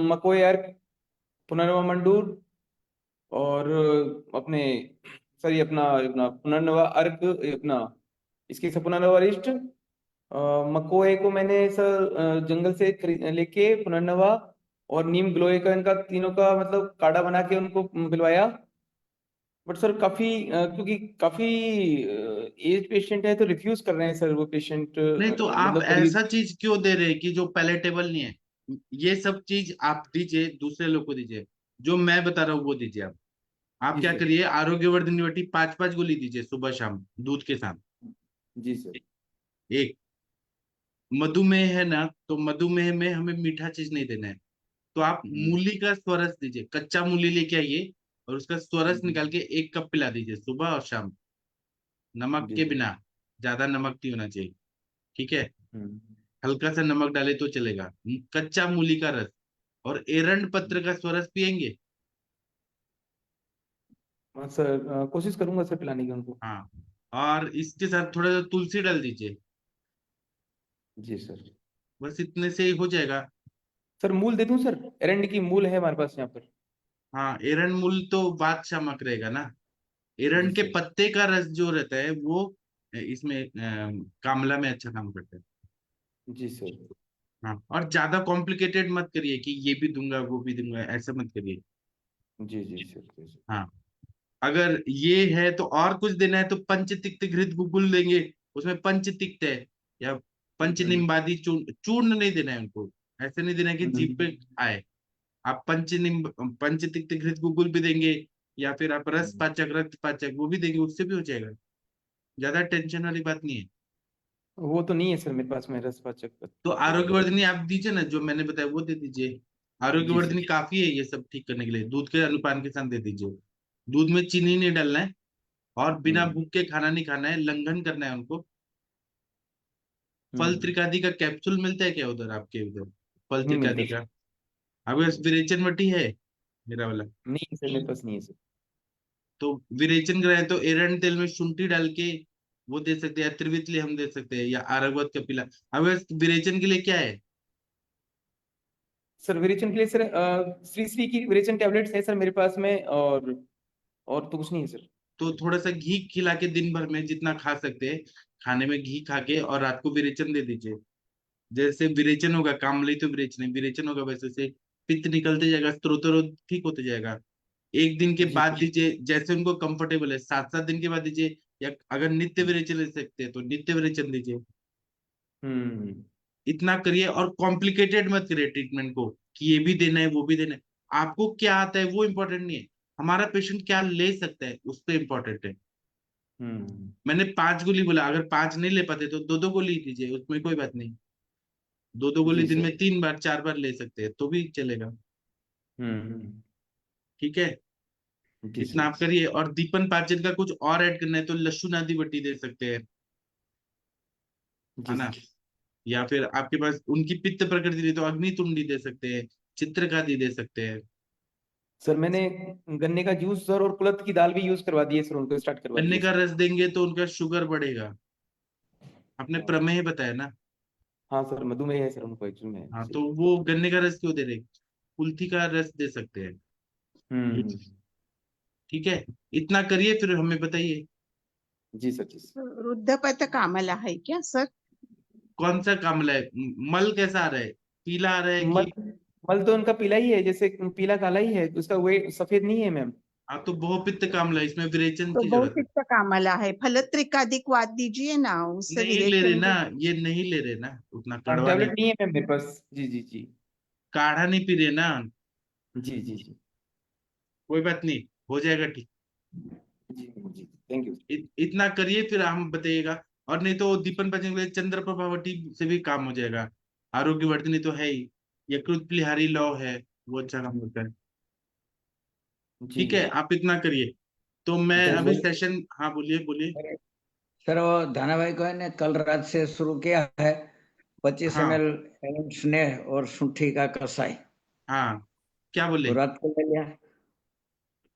मकोए अर्क, पुनर्नवा मंडूर, और अपने सर ये अपना अपना पुनर्नवा अर्क, अपना इसके से पुनर्नवा वरिष्ठ, मकोए को मैंने सर जंगल से लेके पुनर्नवा और नीम ग्लोए का, इनका तीनों का मतलब काढ़ा बना के उनको पिलवाया। बट सर काफी क्योंकि काफी एज पेशेंट है तो रिफ्यूज कर रहे हैं सर वो पेशेंट, नहीं तो आप मतलब ऐसा करीब। चीज क्यों दे रहे हैं कि जो पैलेटेबल नहीं है? ये सब चीज आप दीजिए, दूसरे लोग को दीजिए, जो मैं बता रहा हूँ वो दीजिए। आप जी क्या सर। करिए, आरोग्यवर्धिनी बटी 5-5 गोली दीजिए सुबह शाम दूध के साथ। जी सर। एक मधुमेह है ना, तो मधुमेह में हमें मीठा चीज नहीं देना है, तो आप मूली का स्वरस दीजिए, कच्चा मूली लेके आइए और उसका स्वरस जी निकाल के 1 कप पिला दीजिए सुबह और शाम, नमक जी के सर। बिना। ज्यादा नमक नहीं होना चाहिए, ठीक है? हम्म। हल्का सा नमक डाले तो चलेगा। कच्चा मूली का रस और एरंड पत्र का स्वरस पियेंगे। हाँ सर, कोशिश करूंगा सर पिलाने की उनको। हाँ, और इसके साथ थोड़ा सा तुलसी डाल दीजिए। जी सर। बस इतने से ही हो जाएगा। सर मूल दे दूं सर? एरंड की मूल है हमारे पास यहाँ पर। हाँ, एरंड मूल तो बात शामक रहेगा ना। जी एरंड के सर। पत्ते का रस जो रहता है वो इसमें कामला में अच्छा काम करता है। जी सर। हाँ, और ज्यादा कॉम्प्लिकेटेड मत करिए कि ये भी दूंगा वो भी दूंगा, ऐसा मत करिए। जी जी सर। जी सर। हाँ, अगर ये है तो और कुछ देना है तो पंचतिक्त घृत गुगुल देंगे, उसमें पंचतिक्त है, या हम्म। पंचनिम्बादी चूर्ण, चूर्ण नहीं देना है उनको, ऐसे नहीं देना है कि जीभ पे आए। आप पंचतिक्त घृत गुगुल भी देंगे, या फिर आप रस पाचक रक्त पाचक वो भी देंगे, उससे भी हो जाएगा। ज्यादा टेंशन वाली बात नहीं है। वो तो नहीं है सर मेरे पास में रसपाचक तो आरोग्यवर्धिनी आप दीजिए ना, जो मैंने बताया वो दे दीजिए। जी सर। आरोग्यवर्धिनी काफी है ये सब ठीक करने के लिए, दूध के अनुपान के साथ दे दीजिए। दूध में चीनी नहीं डालना है, और बिना हम्म। भूख के खाना नहीं खाना है, लंघन करना है उनको। फल हम्म। त्रिकादि का कैप्सूल मिलता है क्या उधर, आपके उधर फल नहीं मिलता त्रिकादि का? सर। आपके पास विरेचन वटी है, मेरा वाला? नहीं सर मेरे पास नहीं है सर। तो विरेचन कराए तो एरंड तेल में शुंठी डाल के वो दे सकते हैं, या त्रिवितली हम दे सकते हैं, या आरगवत कपिला। आपके पास विरेचन के लिए क्या है? सर विरेचन के लिए सर श्री श्री की विरेचन टैबलेट्स है सर मेरे पास में, और तो कुछ नहीं है सर। तो थोड़ा सा घी खिला के दिन भर में जितना खा सकते हैं, खाने में घी खा के, और रात को विरेचन दे दीजिए। जैसे विरेचन होगा, कामली तो विरेचन है, विरेचन होगा वैसे से पित्त निकलते जाएगा, स्त्रोत ठीक होते जाएगा। 1 दिन के जी बाद सर। दीजिए, जैसे उनको कंफर्टेबल है, 7-7 दिन के बाद दीजिए, या अगर नित्य विरेचन ले सकते हैं तो नित्य विरेचन दीजिए। हम्म। इतना करिए, और कॉम्प्लिकेटेड मत करिए ट्रीटमेंट को कि ये भी देना है वो भी देना है। आपको क्या आता है वो इम्पोर्टेंट नहीं है, हमारा पेशेंट क्या ले सकता है उस पर इम्पोर्टेंट है। हम्म। मैंने 5 गोली बोला, अगर 5 नहीं ले पाते तो 2-2 गोली दीजिए, उसमें कोई बात नहीं। 2-2 गोली जी दिन सर। में 3 बार 4 बार ले सकते हैं तो भी चलेगा। हम्म। ठीक है, जी इतना सर। आप करिए। और दीपन पाचन का कुछ और ऐड करना है तो लहसुन आदि बटी दे सकते हैं, है जी ना? सर। या फिर आपके पास उनकी पित्त प्रकृति नहीं तो अग्नि तुंडी दे सकते हैं, चित्रकादि दे सकते हैं। सर मैंने गन्ने का जूस सर और कुल्थ की दाल भी यूज करवा दी है सर, उनको स्टार्ट करवा दी गन्ने है का सर। रस देंगे तो उनका शुगर बढ़ेगा। आपने हाँ। प्रमेह बताया ना? हाँ सर मधुमेह है सर उनको एक्चुअल में हाँ, तो सही। वो गन्ने का रस क्यों दे रहे? कुल्थी का रस दे सकते हैं। हम्म। ठीक है, इतना करिए फिर हमें बताइए। जी सर। जी सर। वृद्धपत कामला है क्या सर? कौन सा कामला है? मल कैसा आ रहा है, पीला आ रहा है मल कि? मल तो उनका पीला ही है, जैसे पीला काला ही है, उसका वे सफेद नहीं है मैम। हाँ, तो बहुपित्त कामला है, इसमें विरेचन तो की जरूरत है। बहुपित्त कामला है, फलत्रिकादिक वाद दीजिए ना, उससे नहीं ले रहे विरेचन ना, भी। ये नहीं ले रहे ना, उतना कड़वा टैबलेट नहीं। नहीं है मैम मेरे पास। जी जी जी। काढ़ा नहीं पी रहे ना? जी जी जी। कोई बात नहीं, हो जाएगा ठीक। जी जी। Thank you. इतना करिए, फिर हम बताइएगा। और नहीं तो दीपन पाचन के लिए चंद्र प्रभावती से भी काम हो जाएगा। आरोग्यवर्धिनी तो है ही, यकृत प्लिहारी लौ है, वो अच्छा काम होता है। जी ठीक है, आप इतना करिए। तो मैं सर अभी बोलिए। सेशन, हाँ बोलिए बोलिए। सर वो धाना भाई को है ने कल रात से शुरू किया है 25 हाँ ml स्नेह और सूंठी का कसाई, हाँ, क्या बोले? वो रात को ले लिया।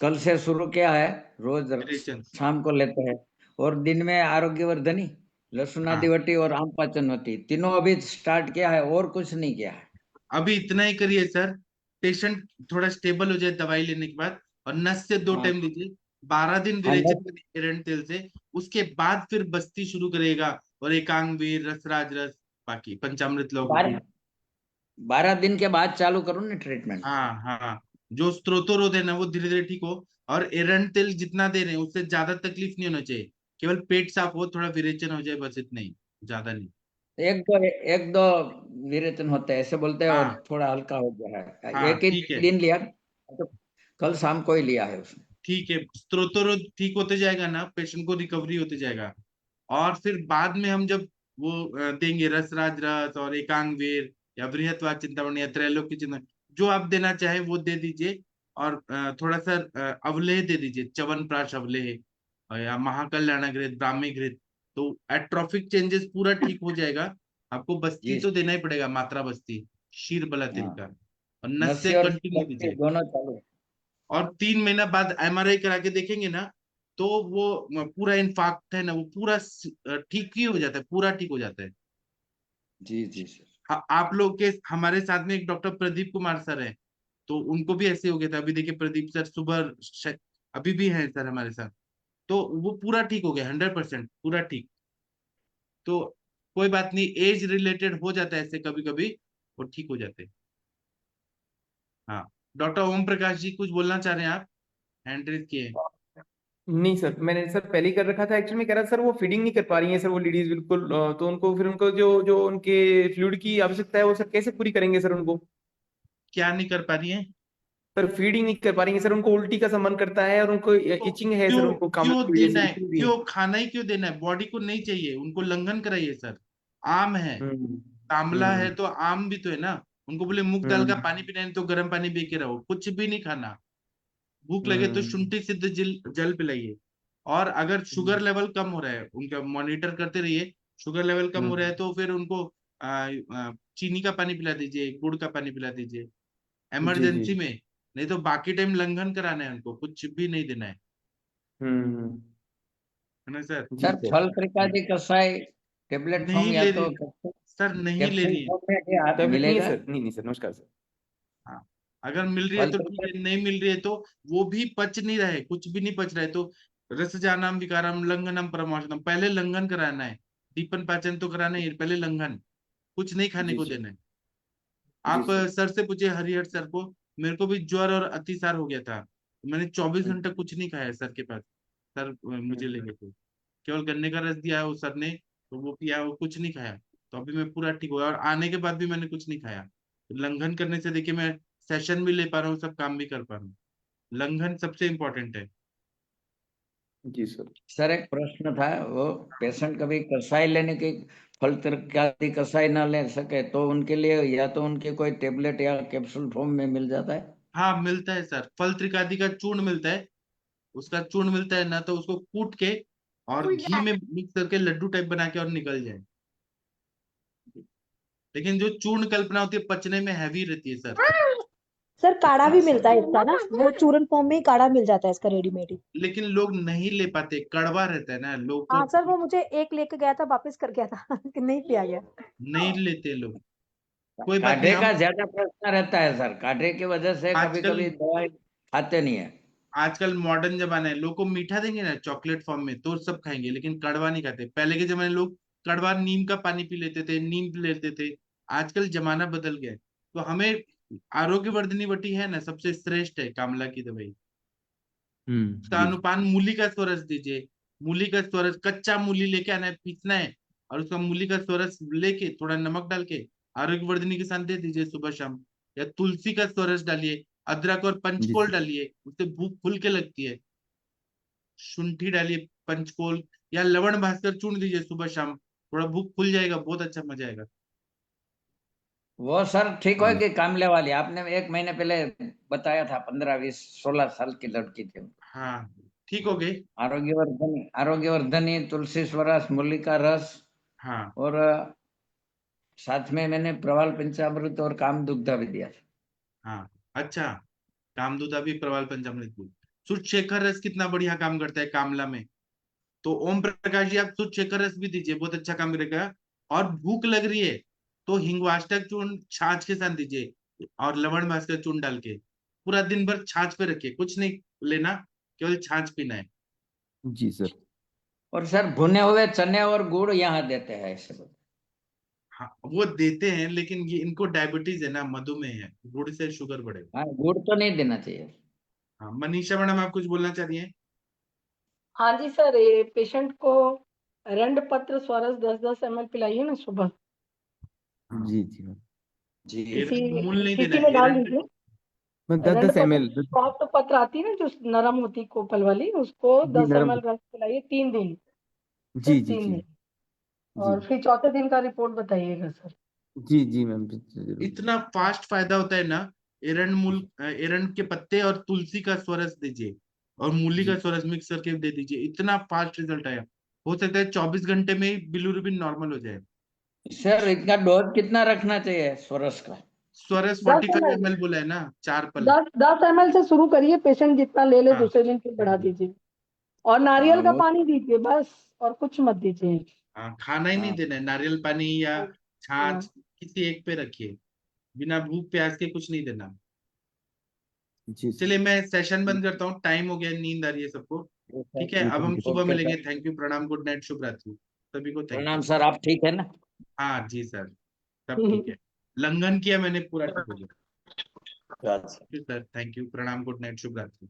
कल से शुरू किया है, रोज विरेचन। शाम को लेते हैं। और दिन में आरोग्यवर्धनी, लहसुन हाँ, आदिवटी और आम पाचनवती तीनों अभी स्टार्ट किया है, और कुछ नहीं किया है। अभी इतना ही करिए सर। पेशेंट थोड़ा स्टेबल हो जाए दवाई लेने के बाद, और नस से 2 हाँ टाइम लीजिए। 12 दिन हाँ विरेचन करिए एरंड तेल से। उसके बाद फिर बस्ती शुरू करेगा, और एकांग वीर, रसराज रस, बाकी पंचामृत लौकी। 12 दिन के बाद चालू करूँ ना ट्रीटमेंट। हाँ हाँ, जो स्त्रोतोरोध है ना वो धीरे धीरे ठीक हो। और एरंड तेल जितना दे रहे हैं उससे ज्यादा तकलीफ नहीं होना चाहिए। केवल पेट साफ हो, थोड़ा विरेचन हो जाए, बस इतना ही, ज्यादा नहीं। एक दो विरेचन होते हैं ऐसे बोलते हैं, और हाँ थोड़ा हल्का हो गया है, हाँ, एक ही ठीक है। दिन लिया तो कल शाम को ही लिया है उसने। ठीक है, स्त्रोतोरोध ठीक होते जाएगा ना, पेशेंट को रिकवरी होते जाएगा। और फिर बाद में हम जब वो देंगे रसराज रस और एकांगवीर या बृहत्वा चिंतामणि या त्रैलोक्य चिंता, जो आप देना चाहे वो दे दीजिए। और थोड़ा सा अवलेह दे दीजिए, च्यवनप्राश अवलेह, या महाकल्याण घृत, ब्राह्मी घृत। तो एट्रोफिक चेंजेस पूरा ठीक हो जाएगा। आपको बस्ती जी तो देना ही पड़ेगा, मात्रा बस्ती, शीर बला तिल हाँ, का। और नस से नस्य और कंटिन्यू बस्ती दीजिए। दोनों चालू। और 3 महीना बाद एमआरआई करा के देखेंगे ना, तो वो पूरा इन्फाक्ट है ना, वो पूरा ठीक ही हो जाता है, पूरा ठीक हो जाता है। जी जी सर। आप लोग के हमारे साथ में एक डॉक्टर प्रदीप कुमार सर है, तो उनको भी ऐसे हो गया था। अभी देखिए प्रदीप सर सुबह अभी भी हैं सर हमारे साथ। तो वो पूरा ठीक हो गया, 100% पूरा ठीक। तो कोई बात नहीं, एज रिलेटेड हो जाता है ऐसे कभी कभी, वो ठीक हो जाते हैं। हाँ, डॉक्टर ओम प्रकाश जी कुछ बोलना चाह रहे हैं आप? हैंड रेज किए हैं। नहीं सर, मैंने सर पहले ही कर रखा था। एक्चुअली में कह रहा सर वो फीडिंग नहीं कर पा रही है सर वो लेडीज बिल्कुल, तो उनको फिर उनको जो जो उनके फ्लूइड की आवश्यकता है वो सर कैसे पूरी करेंगे सर उनको? क्या नहीं कर पा रही है? सर फीडिंग नहीं कर पा रही है सर, उनको उल्टी का सा मन करता है और उनको तो इचिंग है सर, क्यों उनको कामला क्यों की वजह देना से है? itching भी है। क्यों खाना ही क्यों देना है? बॉडी को नहीं चाहिए, उनको लंघन कराइए सर। आम है, हम्म तांबला है हम्म तो आम भी तो है ना। उनको बोले मूंग दाल का हम्म पानी पीना है तो गर्म पानी पी के रहो, कुछ भी नहीं खाना। भूख लगे तो हम्म शुंठी सिद्ध जल जल पिलाइए। और अगर शुगर हम्म लेवल कम हो रहा है, उनका मॉनिटर करते रहिए। शुगर लेवल कम हो रहा है हम्म, तो फिर उनको चीनी का पानी पिला दीजिए, गुड़ का पानी पिला दीजिए, जी जी। इमरजेंसी में। नहीं तो बाकी टाइम लंघन कराना है, उनको कुछ भी नहीं देना हम्म, है ना सर? जी सर सर। फल त्रिकादि कसाई टेबलेट फॉर्म नहीं या ले तो रही सर, नहीं ले कैप्सूल रही है। फॉर्म में क्या टैबलेट नहीं है मिलेगा? सर, नहीं नहीं सर, नमस्कार सर। हाँ, अगर मिल रही है फल तो ठीक है, त्रिकादि। नहीं मिल रही है तो वो भी पच नहीं रहा है, कुछ भी नहीं पच रहा है तो रसजानम विकारम लंघनम परमाशनम, पहले लंघन कराना है। दीपन पाचन तो कराना है, पहले लंघन, कुछ नहीं खाने जी को सर। देना है। जी आप सर। सर से पूछे, हरिहर सर को। मेरे को भी ज्वर और अतिसार हो गया था, मैंने 24 घंटा कुछ नहीं खाया सर के पास। सर मुझे ले हम्म, गए थे, केवल गन्ने का रस दिया उस सर ने, तो वो पिया, वो कुछ नहीं खाया। तो अभी मैं पूरा ठीक हुआ, और आने के बाद भी मैंने कुछ नहीं खाया। तो लंघन करने से देखिए मैं सेशन भी ले पा रहा हूँ, सब काम भी कर पा रहा हूँ। लंघन सबसे इम्पोर्टेंट है। जी सर। सर एक प्रश्न था, वो पेशेंट कभी कसाई लेने की, फल त्रिकादि कसाई ना ले सके तो उनके लिए या तो उनके कोई टेबलेट या कैप्सूल फॉर्म में मिल जाता है? हाँ मिलता है सर, फल त्रिकादि का चूर्ण मिलता है। उसका चूर्ण मिलता है ना, तो उसको कूट के और घी में मिक्स करके लड्डू टाइप बना के और निकल जाए। लेकिन जो चूर्ण कल्पना होती है पचने में हैवी रहती है सर। सर काढ़ा हाँ भी सर। मिलता है इसका ना, वो चूरन फॉर्म में ही काढ़ा मिल जाता है इसका रेडीमेड ही। लेकिन लोग नहीं ले पाते, कड़वा रहता है ना, लोग को हाँ सर, वो मुझे एक लेके गया था, वापस कर गया था कि नहीं पिया गया। नहीं लेते लोग। कोई बात नहीं, काढ़े का हम ज्यादा प्रश्न रहता है सर, काढ़े की वजह से कभी आजकल कभी दवाई खाते नहीं है। आजकल मॉडर्न जमाना है, लोग को मीठा देंगे ना चॉकलेट फॉर्म में तो सब खाएंगे, लेकिन कड़वा नहीं खाते। पहले के जमाने में लोग कड़वा नीम का पानी पी लेते थे, नीम पी लेते थे। आजकल जमाना बदल गया है, तो हमें आरोग्यवर्धिनी वटी है ना, सबसे श्रेष्ठ है कामला की दवाई। उसका जी जी। अनुपान मूली का स्वरस दीजिए। मूली का स्वरस, कच्चा मूली लेके आना है, पीसना है, और उसका मूली का स्वरस लेके थोड़ा नमक डाल के आरोग्यवर्धिनी के साथ दे दीजिए सुबह शाम। या तुलसी का स्वरस डालिए, अदरक और जी पंचकोल सर। डालिए, उससे भूख खुल के लगती है। शुंठी डालिए, पंचकोल या लवण भास्कर चूर्ण दीजिए सुबह शाम, थोड़ा भूख खुल जाएगा, बहुत अच्छा मजा आएगा। वो सर ठीक है कि कामले वाली आपने 1 महीने पहले बताया था, 15-20-16 साल की लड़की थी। हाँ ठीक हो गई। आरोग्यवर्धनी, तुलसी स्वरस, मूलिका रस, हाँ और साथ में मैंने प्रवाल पंचामृत और काम दुग्धा भी दिया था। हाँ अच्छा, कामदूता भी प्रवाल पंचामृत भी। सूर्य शेखर रस कितना बढ़िया काम करता है कामला में, तो ओम प्रकाश जी आप सूर्य शेखर रस भी दीजिए, बहुत अच्छा काम करेगा। और भूख लग रही है तो हिंगवाष्टक चूर्ण छाछ के साथ दीजिए और लवण भास्कर चूर्ण डाल के पूरा दिन भर छाछ पे रखिए, कुछ नहीं लेना, केवल छाछ पीना है। जी सर। और सर भुने हुए चने और गुड़ यहाँ देते हैं ऐसे बोलते। हाँ वो देते हैं, लेकिन ये इनको डायबिटीज है ना, मधुमेह है, गुड़ से शुगर बढ़ेगा। हाँ, गुड़ तो नहीं देना चाहिए। हाँ मनीषा मैडम आप कुछ बोलना चाह रही हैं? हाँ जी सर, ये पेशेंट को रंड पत्र स्वरस 10-10 ml पिलाइए ना सुबह। जी जी मैम। जी किसी मूल नहीं देना शीशी है, में डाल एरंड दीजिए। मैं रंड 10 पत्र ml सॉफ्ट पत्र आती है ना, जो नरम होती कोपल वाली, उसको जी 10 नरम। ml रस पिलाइए 3 दिन, जी सिर्फ जी 3 जी दिन। जी और फिर चौथे दिन का रिपोर्ट बताइएगा सर। जी जी मैम जरूर। इतना फास्ट फायदा होता है ना, एरंड के पत्ते और तुलसी का स्वरस दीजिए और मूली जी का स्वरस मिक्स करके दे दीजिए, इतना फास्ट रिजल्ट आया। हो सकता है 24 घंटे में ही बिलिरुबिन नॉर्मल हो जाए। सर इसका डोज कितना रखना चाहिए स्वरस का? स्वरस 10 45 ml, ml बोला है ना, 4 पल। 10 ml से शुरू करिए, पेशेंट जितना ले ले हाँ दूसरे दिन फिर बढ़ा दीजिए। और नारियल का वो पानी दीजिए बस, और कुछ मत दीजिए। हाँ, खाना ही नहीं हाँ देना है, नारियल पानी या हाँ। छाछ किसी एक पे रखिए, बिना भूख प्यास के कुछ नहीं देना। जी सर। चलिए मैं सेशन बंद करता हूँ, टाइम हो गया, नींद आ रही है सबको। ठीक है, जी अब थैंक हम यू। सुबह ओके मिलेंगे। सर, थैंक यू, प्रणाम, गुड नाइट, शुभ रात्रि सभी को, थैंक प्रणाम यू। सर, आप ठीक है ना? हाँ जी सर, सब ठीक है, लंघन किया मैंने, पूरा ठीक हो गया। अच्छा। सर थैंक यू, प्रणाम, गुड नाइट, शुभ रात्रि।